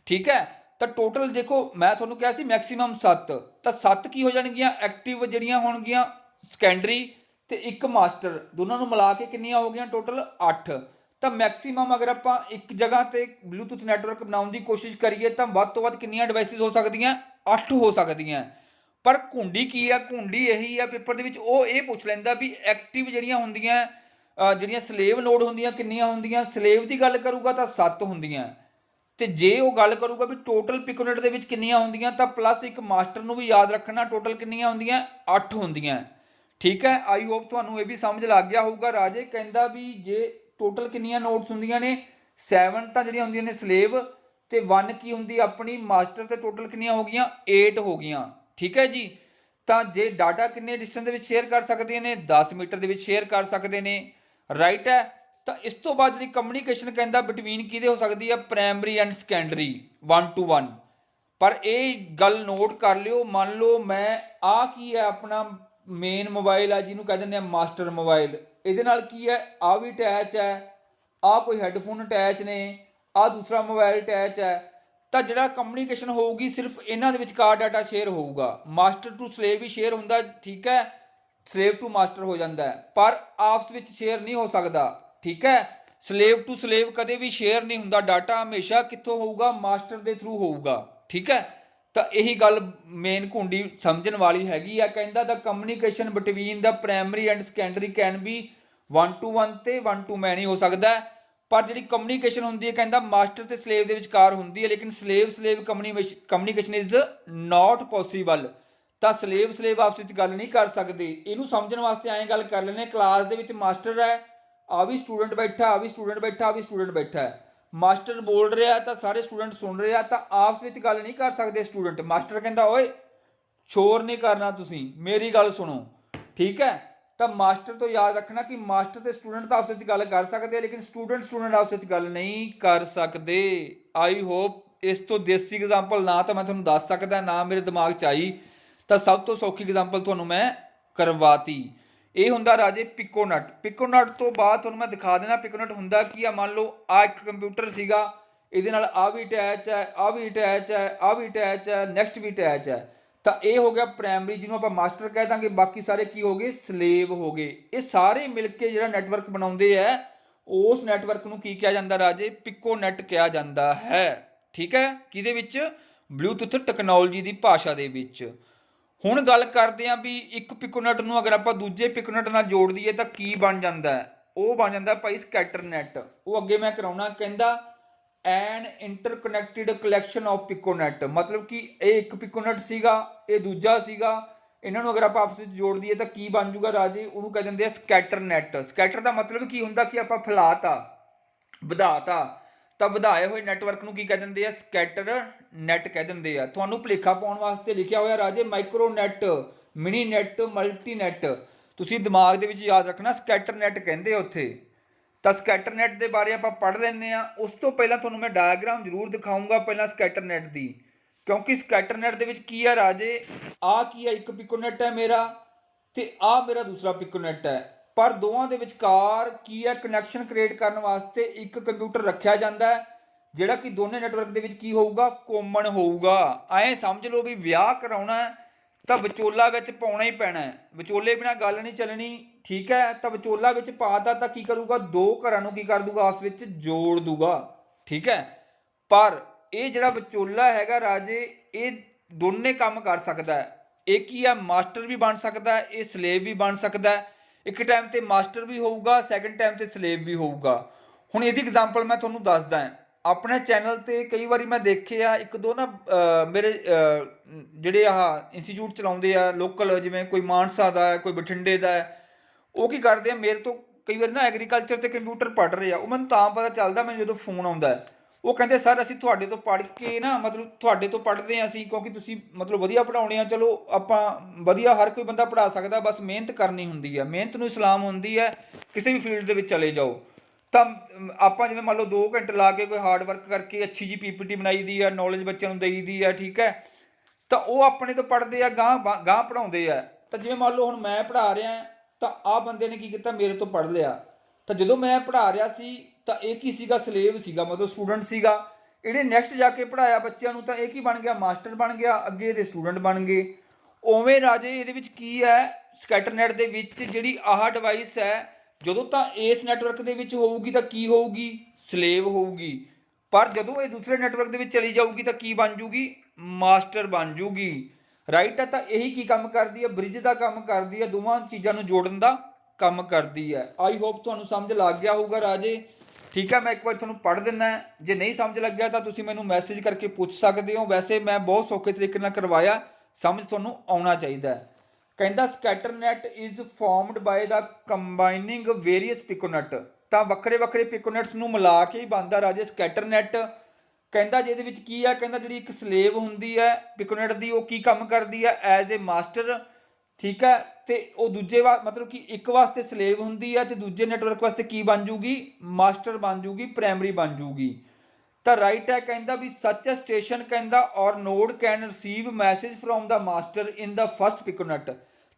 ਠੀਕ ਹੈ। ਤਾਂ ਟੋਟਲ ਦੇਖੋ, ਮੈਂ ਤੁਹਾਨੂੰ ਕਿਹਾ ਸੀ ਮੈਕਸਿਮਮ 7, ਤਾਂ 7 ਕੀ ਹੋ ਜਾਣਗੀਆਂ, ਐਕਟਿਵ ਜਿਹੜੀਆਂ ਹੋਣਗੀਆਂ ਸੈਕੰਡਰੀ ਤੇ ਇੱਕ ਮਾਸਟਰ, ਦੋਨਾਂ ਨੂੰ ਮਿਲਾ ਕੇ ਕਿੰਨੀਆਂ ਹੋ ਗਈਆਂ, ਟੋਟਲ 8। ਤਾਂ ਮੈਕਸਿਮਮ ਅਗਰ ਆਪਾਂ ਇੱਕ ਜਗ੍ਹਾ ਤੇ ਬਲੂਟੁੱਥ ਨੈਟਵਰਕ ਬਣਾਉਣ ਦੀ ਕੋਸ਼ਿਸ਼ ਕਰੀਏ ਤਾਂ ਵੱਧ ਤੋਂ ਵੱਧ ਕਿੰਨੀਆਂ ਡਿਵਾਈਸਿਸ ਹੋ ਸਕਦੀਆਂ, 8 ਹੋ ਸਕਦੀਆਂ। ਪਰ ਘੁੰਡੀ ਕੀ ਆ, ਘੁੰਡੀ ਇਹੀ ਆ ਪੇਪਰ ਦੇ ਵਿੱਚ, ਉਹ ਇਹ ਪੁੱਛ ਲੈਂਦਾ ਵੀ ਐਕਟਿਵ ਜਿਹੜੀਆਂ ਹੁੰਦੀਆਂ, ਜਿਹੜੀਆਂ ਸਲੇਵ ਨੋਡ ਹੁੰਦੀਆਂ ਕਿੰਨੀਆਂ ਹੁੰਦੀਆਂ। ਸਲੇਵ ਦੀ ਗੱਲ ਕਰੂਗਾ ਤਾਂ 7 ਹੁੰਦੀਆਂ, ਤੇ ਜੇ ਉਹ ਗੱਲ ਕਰੂਗਾ ਵੀ ਟੋਟਲ ਪਿਕੋਨਟ ਦੇ ਵਿੱਚ ਕਿੰਨੀਆਂ ਹੁੰਦੀਆਂ, ਤਾਂ ਪਲੱਸ ਇੱਕ ਮਾਸਟਰ ਨੂੰ ਵੀ ਯਾਦ ਰੱਖਣਾ, ਟੋਟਲ ਕਿੰਨੀਆਂ ਹੁੰਦੀਆਂ, 8 ਹੁੰਦੀਆਂ, ਠੀਕ ਹੈ। ਆਈ ਹੋਪ ਤੁਹਾਨੂੰ ਇਹ ਵੀ ਸਮਝ ਲੱਗ ਗਿਆ ਹੋਊਗਾ ਰਾਜੇ। ਕਹਿੰਦਾ ਵੀ ਜੇ ਟੋਟਲ ਕਿੰਨੀਆਂ ਨੋਡਸ ਹੁੰਦੀਆਂ ਨੇ, 7 ਤਾਂ ਜਿਹੜੀਆਂ ਹੁੰਦੀਆਂ ਨੇ ਸਲੇਵ, ਤੇ 1 ਕੀ ਹੁੰਦੀ ਆਪਣੀ ਮਾਸਟਰ, ਤੇ ਟੋਟਲ ਕਿੰਨੀਆਂ ਹੋ ਗਈਆਂ, 8 ਹੋ ਗਈਆਂ, ਠੀਕ ਹੈ ਜੀ। ਤਾਂ ਜੇ ਡਾਟਾ ਕਿੰਨੇ ਡਿਸਟੈਂਸ ਦੇ ਵਿੱਚ ਸ਼ੇਅਰ ਕਰ ਸਕਦੇ ਨੇ, 10 ਮੀਟਰ ਦੇ ਵਿੱਚ ਸ਼ੇਅਰ ਕਰ ਸਕਦੇ ਨੇ। ਰਾਈਟ ਹੈ। ਤਾਂ ਇਸ ਤੋਂ ਬਾਅਦ ਜਿਹੜੀ ਕਮਿਊਨੀਕੇਸ਼ਨ ਕਹਿੰਦਾ ਬਿਟਵੀਨ ਕਿਹਦੇ ਹੋ ਸਕਦੀ ਹੈ, ਪ੍ਰਾਇਮਰੀ ਐਂਡ ਸੈਕੰਡਰੀ 1 to 1। ਪਰ ਇਹ ਗੱਲ ਨੋਟ ਕਰ ਲਿਓ, ਮੰਨ ਲਓ ਮੈਂ ਆਹ ਕੀ ਹੈ ਆਪਣਾ ਮੇਨ ਮੋਬਾਈਲ ਹੈ ਜਿਹਨੂੰ ਕਹਿ ਦਿੰਦੇ ਆ ਮਾਸਟਰ ਮੋਬਾਈਲ, ਇਹਦੇ ਨਾਲ ਕੀ ਹੈ ਆਹ ਵੀ ਅਟੈਚ ਹੈ, ਆਹ ਕੋਈ ਹੈੱਡਫੋਨ ਅਟੈਚ ਨੇ, ਆਹ ਦੂਸਰਾ ਮੋਬਾਈਲ ਅਟੈਚ ਹੈ। ਤਾਂ ਜਿਹੜਾ ਕਮਿਊਨੀਕੇਸ਼ਨ ਹੋਊਗੀ ਸਿਰਫ ਇਹਨਾਂ ਦੇ ਵਿਚਕਾਰ ਡਾਟਾ ਸ਼ੇਅਰ ਹੋਊਗਾ। ਮਾਸਟਰ ਟੂ ਸਲੇਵ ਵੀ ਸ਼ੇਅਰ ਹੁੰਦਾ, ਠੀਕ ਹੈ, ਸਲੇਵ ਟੂ ਮਾਸਟਰ ਹੋ ਜਾਂਦਾ ਹੈ, ਪਰ ਆਪਸ ਵਿੱਚ ਸ਼ੇਅਰ ਨਹੀਂ ਹੋ ਸਕਦਾ, ਠੀਕ ਹੈ। ਸਲੇਵ ਟੂ ਸਲੇਵ ਕਦੇ ਵੀ ਸ਼ੇਅਰ ਨਹੀਂ ਹੁੰਦਾ, ਡਾਟਾ ਹਮੇਸ਼ਾ ਕਿੱਥੋਂ ਹੋਊਗਾ, ਮਾਸਟਰ ਦੇ ਥਰੂ ਹੋਊਗਾ, ਠੀਕ ਹੈ। ਤਾਂ ਇਹੀ ਗੱਲ ਮੇਨ ਕੁੰਡੀ ਸਮਝਣ ਵਾਲੀ ਹੈਗੀ ਆ। ਕਹਿੰਦਾ the communication between the primary and secondary can be 1 to 1 ਤੇ 1 to many ਹੋ ਸਕਦਾ, ਪਰ ਜਿਹੜੀ ਕਮਿਊਨੀਕੇਸ਼ਨ ਹੁੰਦੀ ਹੈ ਕਹਿੰਦਾ ਮਾਸਟਰ ਤੇ ਸਲੇਵ ਦੇ ਵਿਚਕਾਰ ਹੁੰਦੀ ਹੈ, ਲੇਕਿਨ slave communication is not possible. ਤਾਂ ਸਲੇਵ ਆਪਸ ਵਿੱਚ ਗੱਲ ਨਹੀਂ ਕਰ ਸਕਦੇ। ਇਹਨੂੰ ਸਮਝਣ ਵਾਸਤੇ ਐਂ ਗੱਲ ਕਰ ਲੈਂਦੇ, ਕਲਾਸ ਦੇ ਵਿੱਚ ਮਾਸਟਰ ਹੈ, ਆ ਵੀ ਸਟੂਡੈਂਟ ਬੈਠਾ, ਆ ਵੀ ਸਟੂਡੈਂਟ ਬੈਠਾ, ਆ ਵੀ ਸਟੂਡੈਂਟ ਬੈਠਾ ਹੈ। ਮਾਸਟਰ ਬੋਲ ਰਿਹਾ ਤਾਂ ਸਾਰੇ ਸਟੂਡੈਂਟ ਸੁਣ ਰਹੇ ਆ, ਤਾਂ ਆਪਸ ਵਿੱਚ ਗੱਲ ਨਹੀਂ ਕਰ ਸਕਦੇ ਸਟੂਡੈਂਟ। ਮਾਸਟਰ ਕਹਿੰਦਾ ਓਏ ਸ਼ੋਰ ਨਹੀਂ ਕਰਨਾ, ਤੁਸੀਂ ਮੇਰੀ ਗੱਲ ਸੁਣੋ, ਠੀਕ ਹੈ। ਤਾਂ ਮਾਸਟਰ ਤੋਂ ਯਾਦ ਰੱਖਣਾ ਕਿ ਮਾਸਟਰ ਤੇ ਸਟੂਡੈਂਟ ਤਾਂ ਆਪਸ ਵਿੱਚ ਗੱਲ ਕਰ ਸਕਦੇ ਆ, ਲੇਕਿਨ ਸਟੂਡੈਂਟ ਆਪਸ ਵਿੱਚ ਗੱਲ ਨਹੀਂ ਕਰ ਸਕਦੇ। ਆਈ ਹੋਪ ਇਸ ਤੋਂ ਦੇਸੀ ਐਗਜ਼ਾਮਪਲ ਨਾ ਤਾਂ ਮੈਂ ਤੁਹਾਨੂੰ ਦੱਸ ਸਕਦਾ, ਨਾ ਮੇਰੇ ਦਿਮਾਗ 'ਚ ਆਈ, ਤਾਂ ਸਭ ਤੋਂ ਸੌਖੀ ਐਗਜ਼ਾਮਪਲ ਤੁਹਾਨੂੰ ਮੈਂ ਕਰਵਾਤੀ। ਇਹ ਹੁੰਦਾ ਰਾਜੇ ਪਿਕੋਨਟ। ਪਿਕੋਨਟ ਤੋਂ ਬਾਅਦ ਤੁਹਾਨੂੰ ਮੈਂ ਦਿਖਾ ਦੇਣਾ ਪਿਕੋਨਟ ਹੁੰਦਾ ਕੀ ਆ। ਮੰਨ ਲਓ ਆ ਇੱਕ ਕੰਪਿਊਟਰ ਸੀਗਾ, ਇਹਦੇ ਨਾਲ ਆ ਵੀ ਅਟੈਚ ਹੈ, ਆ ਵੀ ਅਟੈਚ ਹੈ, ਆ ਵੀ ਅਟੈਚ ਹੈ, ਨੈਕਸਟ ਵੀ ਅਟੈਚ ਹੈ। ਤਾਂ ਇਹ ਹੋ ਗਿਆ ਪ੍ਰਾਇਮਰੀ, ਜਿਹਨੂੰ ਆਪਾਂ ਮਾਸਟਰ ਕਹਿ ਦਾਂਗੇ, ਬਾਕੀ ਸਾਰੇ ਕੀ ਹੋ ਗਏ, ਸਲੇਵ ਹੋ ਗਏ। ਇਹ ਸਾਰੇ ਮਿਲ ਕੇ ਜਿਹੜਾ ਨੈਟਵਰਕ ਬਣਾਉਂਦੇ ਆ, ਉਸ ਨੈਟਵਰਕ ਨੂੰ ਕੀ ਕਿਹਾ ਜਾਂਦਾ ਰਾਜੇ, ਪਿਕੋਨੈਟ ਕਿਹਾ ਜਾਂਦਾ ਹੈ, ਠੀਕ ਹੈ। ਕਿਹਦੇ ਵਿੱਚ, ਬਲੂਟੁੱਥ ਟੈਕਨੋਲੋਜੀ ਦੀ ਭਾਸ਼ਾ ਦੇ ਵਿੱਚ। ਹੁਣ ਗੱਲ ਕਰਦੇ ਹਾਂ ਵੀ ਇੱਕ ਪਿਕੋਨੈਟ ਨੂੰ ਅਗਰ ਆਪਾਂ ਦੂਜੇ ਪਿਕੋਨੈਟ ਨਾਲ ਜੋੜ ਦਈਏ ਤਾਂ ਕੀ ਬਣ ਜਾਂਦਾ ਹੈ, ਉਹ ਬਣ ਜਾਂਦਾ ਭਾਈ ਸਕੈਟਰਨੈਟ। ਉਹ ਅੱਗੇ ਮੈਂ ਕਰਾਉਣਾ, ਕਹਿੰਦਾ ਐਨ ਇੰਟਰਕਨੈਕਟਿਡ ਕਲੈਕਸ਼ਨ ਆਫ ਪਿਕੋਨੈਟ, ਮਤਲਬ ਕਿ ਇਹ ਇੱਕ ਪਿਕੋਨੈਟ ਸੀਗਾ, ਇਹ ਦੂਜਾ ਸੀਗਾ, ਇਹਨਾਂ ਨੂੰ ਅਗਰ ਆਪਾਂ ਆਪਸ ਵਿੱਚ ਜੋੜ ਦਈਏ ਤਾਂ ਕੀ ਬਣ ਜੂਗਾ ਰਾਜੇ, ਉਹਨੂੰ ਕਹਿ ਦਿੰਦੇ ਆ ਸਕੈਟਰਨੈਟ। ਸਕੈਟਰ ਦਾ ਮਤਲਬ ਕੀ ਹੁੰਦਾ ਕਿ ਆਪਾਂ ਫੈਲਾਤਾ, ਵਧਾਤਾ, ਤਾਂ ਵਧਾਏ ਹੋਏ ਨੈਟਵਰਕ ਨੂੰ ਕੀ ਕਹਿ ਦਿੰਦੇ ਆ, ਸਕੈਟਰ ਨੈਟ ਕਹਿ ਦਿੰਦੇ ਆ। ਤੁਹਾਨੂੰ ਭੁਲੇਖਾ ਪਾਉਣ ਵਾਸਤੇ ਲਿਖਿਆ ਹੋਇਆ ਰਾਜੇ micro net, mini net, multi net, ਤੁਸੀਂ ਦਿਮਾਗ ਦੇ ਵਿੱਚ ਯਾਦ ਰੱਖਣਾ ਸਕੈਟਰ ਨੈਟ ਕਹਿੰਦੇ ਉੱਥੇ। ਤਾਂ ਸਕੈਟਰ ਨੈਟ ਦੇ ਬਾਰੇ ਆਪਾਂ ਪੜ੍ਹ ਲੈਂਦੇ ਹਾਂ। ਉਸ ਤੋਂ ਪਹਿਲਾਂ ਤੁਹਾਨੂੰ ਮੈਂ ਡਾਇਗਰਾਮ ਜ਼ਰੂਰ ਦਿਖਾਊਂਗਾ ਪਹਿਲਾਂ ਸਕੈਟਰ ਨੈਟ ਦੀ, ਕਿਉਂਕਿ ਸਕੈਟਰ ਨੈਟ ਦੇ ਵਿੱਚ ਕੀ ਹੈ ਰਾਜੇ, ਆਹ ਕੀ ਹੈ, ਇੱਕ ਪਿਕੋਨੈਟ ਹੈ ਮੇਰਾ ਤੇ ਆਹ ਮੇਰਾ ਦੂਸਰਾ ਪਿਕੋਨੈਟ ਹੈ, ਪਰ ਦੋਵਾਂ ਦੇ ਵਿਚਕਾਰ ਕੀ ਹੈ, ਕਨੈਕਸ਼ਨ ਕ੍ਰੀਏਟ ਕਰਨ ਵਾਸਤੇ ਇੱਕ ਕੰਪਿਊਟਰ ਰੱਖਿਆ ਜਾਂਦਾ ਹੈ, ਜਿਹੜਾ ਕਿ ਦੋਨੇ ਨੈਟਵਰਕ ਦੇ ਵਿੱਚ ਕੀ ਹੋਊਗਾ, ਕੋਮਨ ਹੋਊਗਾ। ਐਂ ਸਮਝ ਲਓ ਵੀ ਵਿਆਹ ਕਰਾਉਣਾ ਤਾਂ ਵਿਚੋਲਾ ਵਿੱਚ ਪਾਉਣਾ ਹੀ ਪੈਣਾ ਹੈ, ਵਿਚੋਲੇ ਬਿਨਾਂ ਗੱਲ ਨਹੀਂ ਚੱਲਣੀ, ਠੀਕ ਹੈ। ਤਾਂ ਵਿਚੋਲਾ ਵਿੱਚ ਪਾਤਾ ਤਾਂ ਕੀ ਕਰੂਗਾ, ਦੋ ਘਰਾਂ ਨੂੰ ਕੀ ਕਰ ਦੂਗਾ, ਆਪਸ ਵਿੱਚ ਜੋੜ ਦੂਗਾ, ਠੀਕ ਹੈ। ਪਰ ਇਹ ਜਿਹੜਾ ਵਿਚੋਲਾ ਹੈਗਾ ਰਾਜੇ, ਇਹ ਦੋਨੇ ਕੰਮ ਕਰ ਸਕਦਾ ਹੈ। ਇਹ ਕੀ ਹੈ, ਮਾਸਟਰ ਵੀ ਬਣ ਸਕਦਾ ਹੈ, ਇਹ ਸਲੇਵ ਵੀ ਬਣ ਸਕਦਾ ਹੈ। ਇੱਕ ਟਾਈਮ ਤੇ ਮਾਸਟਰ ਵੀ ਹੋਊਗਾ, ਸੈਕਿੰਡ ਟਾਈਮ ਤੇ ਸਲੇਵ ਵੀ ਹੋਊਗਾ। ਹੁਣ ਇਹਦੀ ਐਗਜ਼ਾਮਪਲ ਮੈਂ ਤੁਹਾਨੂੰ ਦੱਸਦਾ। ਆਪਣੇ ਚੈਨਲ ਤੇ ਕਈ ਵਾਰੀ ਮੈਂ ਦੇਖਿਆ ਇੱਕ ਦੋ ਨਾ ਮੇਰੇ ਜਿਹੜੇ ਆਹ ਇੰਸਟੀਚਿਊਟ ਚਲਾਉਂਦੇ ਆ ਲੋਕਲ, ਜਿਵੇਂ ਕੋਈ ਮਾਨਸਾ ਦਾ ਹੈ, ਕੋਈ ਬਠਿੰਡੇ ਦਾ ਹੈ, ਉਹ ਕੀ ਕਰਦੇ ਆ, ਮੇਰੇ ਤੋਂ ਕਈ ਵਾਰੀ ਨਾ ਐਗਰੀਕਲਚਰ ਤੇ ਕੰਪਿਊਟਰ ਪੜ੍ਹ ਰਹੇ ਆ, ਉਹ ਮੈਨੂੰ ਤਾਂ ਪਤਾ ਚੱਲਦਾ ਮੈਨੂੰ ਜਦੋਂ ਫੋਨ ਆਉਂਦਾ, ਉਹ ਕਹਿੰਦੇ ਸਰ ਅਸੀਂ ਤੁਹਾਡੇ ਤੋਂ ਪੜ੍ਹ ਕੇ ਨਾ, ਮਤਲਬ ਤੁਹਾਡੇ ਤੋਂ ਪੜ੍ਹਦੇ ਹਾਂ ਅਸੀਂ, ਕਿਉਂਕਿ ਤੁਸੀਂ ਮਤਲਬ ਵਧੀਆ ਪੜ੍ਹਾਉਣੇ ਆ। ਚਲੋ ਆਪਾਂ ਵਧੀਆ, ਹਰ ਕੋਈ ਬੰਦਾ ਪੜ੍ਹਾ ਸਕਦਾ, ਬਸ ਮਿਹਨਤ ਕਰਨੀ ਹੁੰਦੀ ਹੈ, ਮਿਹਨਤ ਨੂੰ ਸਲਾਮ ਹੁੰਦੀ ਹੈ, ਕਿਸੇ ਵੀ ਫੀਲਡ ਦੇ ਵਿੱਚ ਚਲੇ ਜਾਓ। ਤਾਂ ਆਪਾਂ ਜਿਵੇਂ ਮੰਨ ਲਓ 2 ਘੰਟੇ ਲਾ ਕੇ ਕੋਈ ਹਾਰਡ ਵਰਕ ਕਰਕੇ ਅੱਛੀ ਜੀ PPT ਬਣਾਈ ਦੀ ਆ, ਨੌਲੇਜ ਬੱਚਿਆਂ ਨੂੰ ਦੇਈ ਦੀ ਆ, ਠੀਕ ਹੈ। ਤਾਂ ਉਹ ਆਪਣੇ ਤੋਂ ਪੜ੍ਹਦੇ ਆ, ਗਾਂਹ ਪੜ੍ਹਾਉਂਦੇ ਆ। ਤਾਂ ਜਿਵੇਂ ਮੰਨ ਲਓ ਹੁਣ ਮੈਂ ਪੜ੍ਹਾ ਰਿਹਾ, ਤਾਂ ਆਹ ਬੰਦੇ ਨੇ ਕੀ ਕੀਤਾ, ਮੇਰੇ ਤੋਂ ਪੜ੍ਹ ਲਿਆ। ਤਾਂ ਜਦੋਂ ਮੈਂ ਪੜ੍ਹਾ ਰਿਹਾ ਸੀ ਤਾਂ ਇਹ ਕੀ ਸੀਗਾ, ਸਲੇਵ ਸੀਗਾ, ਮਤਲਬ ਸਟੂਡੈਂਟ ਸੀਗਾ। ਇਹਨੇ ਨੈਕਸਟ ਜਾ ਕੇ ਪੜ੍ਹਾਇਆ ਬੱਚਿਆਂ ਨੂੰ, ਤਾਂ ਇਹ ਕੀ ਬਣ ਗਿਆ, ਮਾਸਟਰ ਬਣ ਗਿਆ, ਅੱਗੇ ਇਹਦੇ ਸਟੂਡੈਂਟ ਬਣ ਗਏ। ਉਵੇਂ ਰਾਜੇ ਇਹਦੇ ਵਿੱਚ ਕੀ ਹੈ, ਸਕੈਟਰਨੈਟ ਦੇ ਵਿੱਚ ਜਿਹੜੀ ਆਹ ਡਿਵਾਈਸ ਹੈ, ਜਦੋਂ ਤਾਂ ਇਸ ਨੈਟਵਰਕ ਦੇ ਵਿੱਚ ਹੋਊਗੀ ਤਾਂ ਕੀ ਹੋਊਗੀ, ਸਲੇਵ ਹੋਊਗੀ, ਪਰ ਜਦੋਂ ਇਹ ਦੂਸਰੇ ਨੈਟਵਰਕ ਦੇ ਵਿੱਚ ਚਲੀ ਜਾਊਗੀ ਤਾਂ ਕੀ ਬਣ ਜੂਗੀ, ਮਾਸਟਰ ਬਣ ਜੂਗੀ, ਰਾਈਟ ਹੈ। ਤਾਂ ਇਹੀ ਕੀ ਕੰਮ ਕਰਦੀ ਹੈ, ਬ੍ਰਿਜ ਦਾ ਕੰਮ ਕਰਦੀ ਹੈ, ਦੋਵਾਂ ਚੀਜ਼ਾਂ ਨੂੰ ਜੋੜਨ ਦਾ ਕੰਮ ਕਰਦੀ ਹੈ। ਆਈ ਹੋਪ ਤੁਹਾਨੂੰ ਸਮਝ ਲੱਗ ਗਿਆ ਹੋਊਗਾ ਰਾਜੇ, ਠੀਕ ਹੈ। ਮੈਂ ਇੱਕ ਵਾਰ ਤੁਹਾਨੂੰ ਪੜ੍ਹ ਦਿੰਦਾ, ਜੇ ਨਹੀਂ ਸਮਝ ਲੱਗਿਆ ਤਾਂ ਤੁਸੀਂ ਮੈਨੂੰ ਮੈਸੇਜ ਕਰਕੇ ਪੁੱਛ ਸਕਦੇ ਹੋ। ਵੈਸੇ ਮੈਂ ਬਹੁਤ ਸੌਖੇ ਤਰੀਕੇ ਨਾਲ ਕਰਵਾਇਆ, ਸਮਝ ਤੁਹਾਨੂੰ ਆਉਣਾ ਚਾਹੀਦਾ ਹੈ। ਕਹਿੰਦਾ scatternet is formed by the combining various piconet, ਤਾਂ ਵੱਖਰੇ ਵੱਖਰੇ ਪਿਕੋਨੈਟਸ ਨੂੰ ਮਿਲਾ ਕੇ ਹੀ ਬਣਦਾ ਰਾਜੇ ਸਕੈਟਰਨੈਟ। ਕਹਿੰਦਾ ਜਿਹਦੇ ਵਿੱਚ ਕੀ ਹੈ, ਕਹਿੰਦਾ ਜਿਹੜੀ ਇੱਕ ਸਲੇਵ ਹੁੰਦੀ ਹੈ ਪਿਕੋਨੈਟ ਦੀ, ਉਹ ਕੀ ਕੰਮ ਕਰਦੀ ਹੈ, ਐਜ਼ ਏ ਮਾਸਟਰ, ਠੀਕ ਹੈ। ਤੇ ਉਹ ਦੂਜੇ ਮਤਲਬ ਕਿ ਇੱਕ ਵਾਸਤੇ ਸਲੇਵ ਹੁੰਦੀ ਹੈ ਤੇ ਦੂਜੇ ਨੈਟਵਰਕ ਵਾਸਤੇ ਕੀ ਬਣ ਜੂਗੀ, ਮਾਸਟਰ ਬਣ ਜੂਗੀ, ਪ੍ਰਾਇਮਰੀ ਬਣ ਜੂਗੀ। ਤਾਂ ਰਾਈਟ ਹੈ, ਕਹਿੰਦਾ ਵੀ ਸੱਚ ਅ ਸਟੇਸ਼ਨ ਕਹਿੰਦਾ or node can receive message from the master in the first piconet.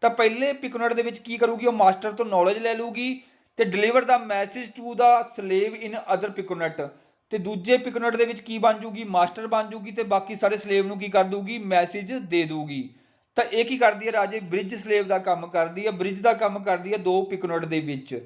ਤਾਂ ਪਹਿਲੇ ਪਿਕੋਨਟ ਦੇ ਵਿੱਚ ਕੀ ਕਰੂਗੀ, ਉਹ ਮਾਸਟਰ ਤੋਂ ਨੌਲੇਜ ਲੈ ਲੂਗੀ ਤੇ deliver the message to the slave in other piconet. ਤੇ ਦੂਜੇ ਪਿਕੋਨਟ ਦੇ ਵਿੱਚ ਕੀ ਬਣ ਜੂਗੀ, ਮਾਸਟਰ ਬਣ ਜੂਗੀ ਤੇ ਬਾਕੀ ਸਾਰੇ ਸਲੇਵ ਨੂੰ ਕੀ ਕਰ ਦੂਗੀ, ਮੈਸੇਜ ਦੇ ਦੂਗੀ। ਤਾਂ ਇਹ ਕੀ ਕਰਦੀ ਹੈ ਰਾਜੇ, ਬ੍ਰਿਜ ਸਲੇਵ ਦਾ ਕੰਮ ਕਰਦੀ ਹੈ, ਬ੍ਰਿਜ ਦਾ ਕੰਮ ਕਰਦੀ ਹੈ ਦੋ ਪਿਕੋਨਟ ਦੇ ਵਿੱਚ।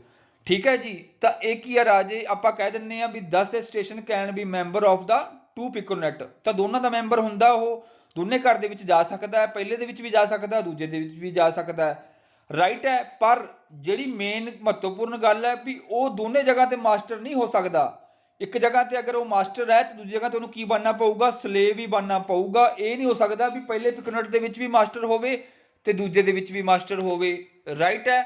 ਠੀਕ ਹੈ ਜੀ। ਤਾਂ ਇਹ ਕੀ ਹੈ ਰਾਜੇ, ਆਪਾਂ ਕਹਿ ਦਿੰਦੇ ਆ ਵੀ 10 station can be member of the 2 piconet. ਤਾਂ ਦੋਨਾਂ ਦਾ ਮੈਂਬਰ ਹੁੰਦਾ, ਉਹ ਦੋਨੇ ਘਰ ਦੇ ਵਿੱਚ ਜਾ ਸਕਦਾ ਹੈ, ਪਹਿਲੇ ਦੇ ਵਿੱਚ ਵੀ ਜਾ ਸਕਦਾ, ਦੂਜੇ ਦੇ ਵਿੱਚ ਵੀ ਜਾ ਸਕਦਾ ਹੈ। ਰਾਈਟ ਹੈ। ਪਰ ਜਿਹੜੀ ਮੇਨ ਮਹੱਤਵਪੂਰਨ ਗੱਲ ਹੈ ਵੀ ਉਹ ਦੋਨੇ ਜਗ੍ਹਾ ਤੇ ਮਾਸਟਰ ਨਹੀਂ ਹੋ ਸਕਦਾ। ਇੱਕ ਜਗ੍ਹਾ ਤੇ ਅਗਰ ਉਹ ਮਾਸਟਰ ਹੈ ਤੇ ਦੂਜੀ ਜਗ੍ਹਾ ਤੇ ਉਹਨੂੰ ਕੀ ਬਣਨਾ ਪਊਗਾ, ਸਲੇਵ ਹੀ ਬਣਨਾ ਪਊਗਾ। ਇਹ ਨਹੀਂ ਹੋ ਸਕਦਾ ਵੀ ਪਹਿਲੇ ਪਿਕੋਨਟ ਦੇ ਵਿੱਚ ਵੀ ਮਾਸਟਰ ਹੋਵੇ ਤੇ ਦੂਜੇ ਦੇ ਵਿੱਚ ਵੀ ਮਾਸਟਰ ਹੋਵੇ। ਰਾਈਟ ਹੈ।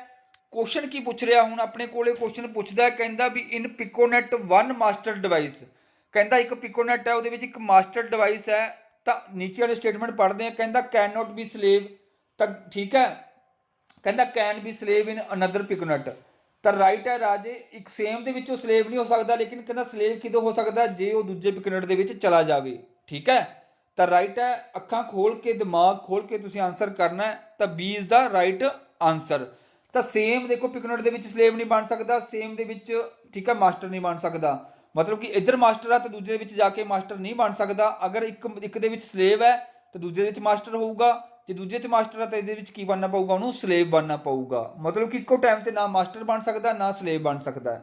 ਕੁਐਸਚਨ ਕੀ ਪੁੱਛ ਰਿਹਾ, ਹੁਣ ਆਪਣੇ ਕੋਲੇ ਕੁਐਸਚਨ ਪੁੱਛਦਾ, ਕਹਿੰਦਾ ਵੀ ਇਨ ਪਿਕੋਨਟ 1 ਮਾਸਟਰ ਡਿਵਾਈਸ। ਕਹਿੰਦਾ ਇੱਕ ਪਿਕੋਨਟ ਹੈ, ਉਹਦੇ ਵਿੱਚ ਇੱਕ ਮਾਸਟਰ ਡਿਵਾਈਸ ਹੈ। ਤਾਂ ਨੀਚੇ ਵਾਲੇ ਸਟੇਟਮੈਂਟ ਪੜ੍ਹਦੇ ਆ, ਕਹਿੰਦਾ ਕੈਨ ਨੋਟ ਬੀ ਸਲੇਵ। ਤਾਂ ਠੀਕ ਹੈ, ਕਹਿੰਦਾ can be slave in another piconet. ਤਾਂ ਰਾਈਟ ਹੈ ਰਾਜੇ, ਇੱਕ ਸੇਮ ਦੇ ਵਿੱਚੋਂ ਸਲੇਵ ਨਹੀਂ ਹੋ ਸਕਦਾ, ਲੇਕਿਨ ਕਹਿੰਦਾ ਸਲੇਵ ਕਿਦੋਂ ਹੋ ਸਕਦਾ, ਜੇ ਉਹ ਦੂਜੇ ਪਿਕੋਨਟ ਦੇ ਵਿੱਚ ਚਲਾ ਜਾਵੇ। ਠੀਕ ਹੈ। ਤਾਂ ਰਾਈਟ ਹੈ। ਅੱਖਾਂ ਖੋਲ ਕੇ, ਦਿਮਾਗ ਖੋਲ ਕੇ ਤੁਸੀਂ ਆਨਸਰ ਕਰਨਾ ਹੈ। ਤਾਂ B is the right answer. ਤਾਂ ਸੇਮ ਦੇਖੋ, ਪਿਕੋਨਟ ਦੇ ਵਿੱਚ ਸਲੇਵ ਨਹੀਂ ਬਣ ਸਕਦਾ, ਸੇਮ ਦੇ ਵਿੱਚ ਠੀਕ ਹੈ ਮਾਸਟਰ ਨਹੀਂ ਬਣ ਸਕਦਾ। ਮਤਲਬ ਕਿ ਇੱਧਰ ਮਾਸਟਰ ਆ ਤਾਂ ਦੂਜੇ ਦੇ ਵਿੱਚ ਜਾ ਕੇ ਮਾਸਟਰ ਨਹੀਂ ਬਣ ਸਕਦਾ। ਅਗਰ ਇੱਕ ਦੇ ਵਿੱਚ ਸਲੇਵ ਹੈ ਤਾਂ ਦੂਜੇ ਦੇ ਵਿੱਚ ਮਾਸਟਰ ਹੋਊਗਾ, ਜੇ ਦੂਜੇ 'ਚ ਮਾਸਟਰ ਆ ਤਾਂ ਇਹਦੇ ਵਿੱਚ ਕੀ ਬਣਨਾ ਪਊਗਾ, ਉਹਨੂੰ ਸਲੇਵ ਬਣਨਾ ਪਊਗਾ। ਮਤਲਬ ਕਿ ਇੱਕੋ ਟਾਈਮ ਤੇ ਨਾ ਮਾਸਟਰ ਬਣ ਸਕਦਾ ਨਾ ਸਲੇਵ ਬਣ ਸਕਦਾ।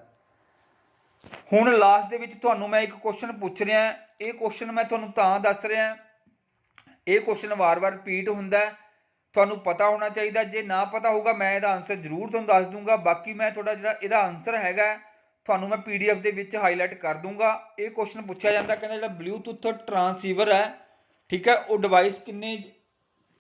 ਹੁਣ ਲਾਸਟ ਦੇ ਵਿੱਚ ਤੁਹਾਨੂੰ ਮੈਂ ਇੱਕ ਕੁਐਸਚਨ ਪੁੱਛ ਰਿਹਾ, ਇਹ ਕੁਐਸਚਨ ਮੈਂ ਤੁਹਾਨੂੰ ਤਾਂ ਦੱਸ ਰਿਹਾ, ਇਹ ਕੁਐਸਚਨ ਵਾਰ-ਵਾਰ ਰਿਪੀਟ ਹੁੰਦਾ, ਤੁਹਾਨੂੰ ਪਤਾ ਹੋਣਾ ਚਾਹੀਦਾ। ਜੇ ਨਾ ਪਤਾ ਹੋਊਗਾ ਮੈਂ ਇਹਦਾ ਆਨਸਰ ਜ਼ਰੂਰ ਤੁਹਾਨੂੰ ਦੱਸ ਦੂੰਗਾ। ਬਾਕੀ ਮੈਂ ਤੁਹਾਡਾ ਜਿਹੜਾ ਇਹਦਾ ਆਨਸਰ ਹੈਗਾ ਤੁਹਾਨੂੰ ਮੈਂ PDF ਦੇ ਵਿੱਚ ਹਾਈਲਾਈਟ ਕਰ ਦੂੰਗਾ। ਇਹ ਕੁਐਸਚਨ ਪੁੱਛਿਆ ਜਾਂਦਾ, ਕਹਿੰਦਾ ਜਿਹੜਾ ਬਲੂਟੁੱਥ ਟਰਾਂਸੀਵਰ ਹੈ, ਠੀਕ ਹੈ, ਉਹ ਡਿਵਾਈਸ ਕਿੰਨੇ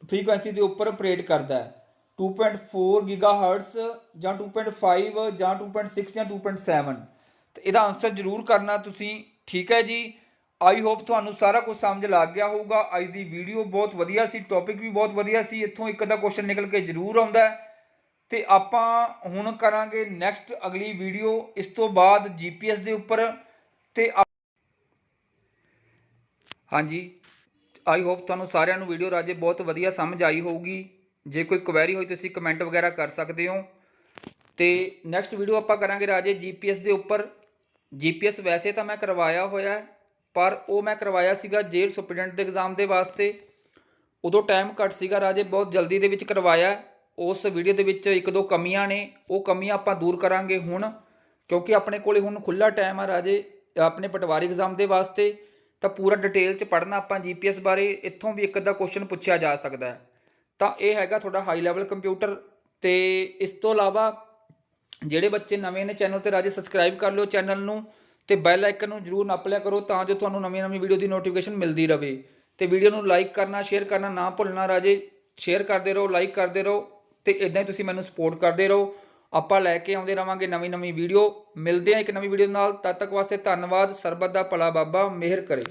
ਫ੍ਰੀਕੁਐਂਸੀ ਦੇ ਉੱਪਰ ਆਪਰੇਟ ਕਰਦਾ ਹੈ, 2.4 ਗੀਗਾਹਰਟਸ ਜਾਂ 2.5 ਜਾਂ 2.6 ਜਾਂ 2.7। ਤੇ ਇਹਦਾ ਆਨਸਰ ਜ਼ਰੂਰ ਕਰਨਾ ਤੁਸੀਂ। ਠੀਕ ਹੈ ਜੀ। ਆਈ ਹੋਪ ਤੁਹਾਨੂੰ ਸਾਰਾ ਕੁਝ ਸਮਝ ਲੱਗ ਗਿਆ ਹੋਊਗਾ। ਅੱਜ ਦੀ ਵੀਡੀਓ ਬਹੁਤ ਵਧੀਆ ਸੀ, ਟੌਪਿਕ ਵੀ ਬਹੁਤ ਵਧੀਆ ਸੀ, ਇੱਥੋਂ ਇੱਕ ਅੱਧਾ ਕੁਐਸਚਨ ਨਿਕਲ ਕੇ ਜ਼ਰੂਰ ਆਉਂਦਾ। ਤੇ ਆਪਾਂ ਹੁਣ ਕਰਾਂਗੇ ਨੈਕਸਟ ਅਗਲੀ ਵੀਡੀਓ ਇਸ ਤੋਂ ਬਾਅਦ GPS ਦੇ ਉੱਪਰ। ਤੇ ਹਾਂਜੀ, ਆਈ ਹੋਪ ਤੁਹਾਨੂੰ ਸਾਰਿਆਂ ਨੂੰ ਵੀਡੀਓ ਰਾਜੇ ਬਹੁਤ ਵਧੀਆ ਸਮਝ ਆਈ ਹੋਊਗੀ। ਜੇ ਕੋਈ ਕੁਐਰੀ ਹੋਈ ਤੁਸੀਂ ਕਮੈਂਟ ਵਗੈਰਾ ਕਰ ਸਕਦੇ ਹੋ। ਤੇ ਨੈਕਸਟ ਵੀਡੀਓ ਆਪਾਂ ਕਰਾਂਗੇ ਰਾਜੇ GPS ਦੇ ਉੱਪਰ। GPS ਵੈਸੇ ਤਾਂ ਮੈਂ ਕਰਵਾਇਆ ਹੋਇਆ, ਪਰ ਉਹ ਮੈਂ ਕਰਵਾਇਆ ਸੀਗਾ ਜੇਲ੍ਹ ਸੁਪਰਡੈਂਟ ਦੇ ਐਗਜ਼ਾਮ ਦੇ ਵਾਸਤੇ। ਉਦੋਂ ਟਾਈਮ ਘੱਟ ਸੀਗਾ ਰਾਜੇ, ਬਹੁਤ ਜਲਦੀ ਦੇ ਵਿੱਚ ਕਰਵਾਇਆ। ਉਸ ਵੀਡੀਓ ਦੇ ਵਿੱਚ ਇੱਕ ਦੋ ਕਮੀਆਂ ਨੇ, ਉਹ ਕਮੀਆਂ ਆਪਾਂ ਦੂਰ ਕਰਾਂਗੇ ਹੁਣ, ਕਿਉਂਕਿ ਆਪਣੇ ਕੋਲੇ ਹੁਣ ਖੁੱਲ੍ਹਾ ਟਾਈਮ ਆ ਰਾਜੇ ਆਪਣੇ ਪਟਵਾਰੀ ਐਗਜ਼ਾਮ ਦੇ ਵਾਸਤੇ। ਤਾਂ ਪੂਰਾ ਡਿਟੇਲ 'ਚ ਪੜ੍ਹਨਾ ਆਪਾਂ GPS ਬਾਰੇ, ਇੱਥੋਂ ਵੀ ਇੱਕ ਅੱਧਾ ਕੁਐਸਚਨ ਪੁੱਛਿਆ ਜਾ ਸਕਦਾ ਹੈ। ਤਾਂ ਇਹ ਹੈਗਾ ਤੁਹਾਡਾ ਹਾਈ ਲੈਵਲ ਕੰਪਿਊਟਰ। ਤੇ ਇਸ ਤੋਂ ਇਲਾਵਾ ਜਿਹੜੇ ਬੱਚੇ ਨਵੇਂ ਨੇ ਚੈਨਲ 'ਤੇ ਰਾਜੇ ਸਬਸਕ੍ਰਾਈਬ ਕਰ ਲਿਓ ਚੈਨਲ ਨੂੰ, ਤੇ ਬੈਲ ਆਈਕਨ ਨੂੰ ਜ਼ਰੂਰ ਨੱਪ ਲਿਆ ਕਰੋ ਤਾਂ ਜੋ ਤੁਹਾਨੂੰ ਨਵੀਂ ਵੀਡੀਓ ਦੀ ਨੋਟੀਫਿਕੇਸ਼ਨ ਮਿਲਦੀ ਰਹੇ। ਤੇ ਵੀਡੀਓ ਨੂੰ ਲਾਈਕ ਕਰਨਾ, ਸ਼ੇਅਰ ਕਰਨਾ ਨਾ ਭੁੱਲਣਾ ਰਾਜੇ। ਸ਼ੇਅਰ ਕਰਦੇ ਰਹੋ, ਲਾਈਕ ਕਰਦੇ ਰਹੋ, ਤੇ ਇੱਦਾਂ ਹੀ ਤੁਸੀਂ ਮੈਨੂੰ ਸਪੋਰਟ ਕਰਦੇ ਰਹੋ। ਆਪਾਂ ਲੈ ਕੇ ਆਉਂਦੇ ਰਹਾਂਗੇ ਨਵੀਂ ਵੀਡੀਓ। ਮਿਲਦੇ ਹਾਂ ਇੱਕ ਨਵੀਂ ਵੀਡੀਓ ਨਾਲ, ਤਦ ਤੱਕ ਵਾਸਤੇ ਧੰਨਵਾਦ। ਸਰਬੱਤ ਦਾ ਭਲਾ ਬਾਬਾ ਮਿਹਰ ਕਰੇ।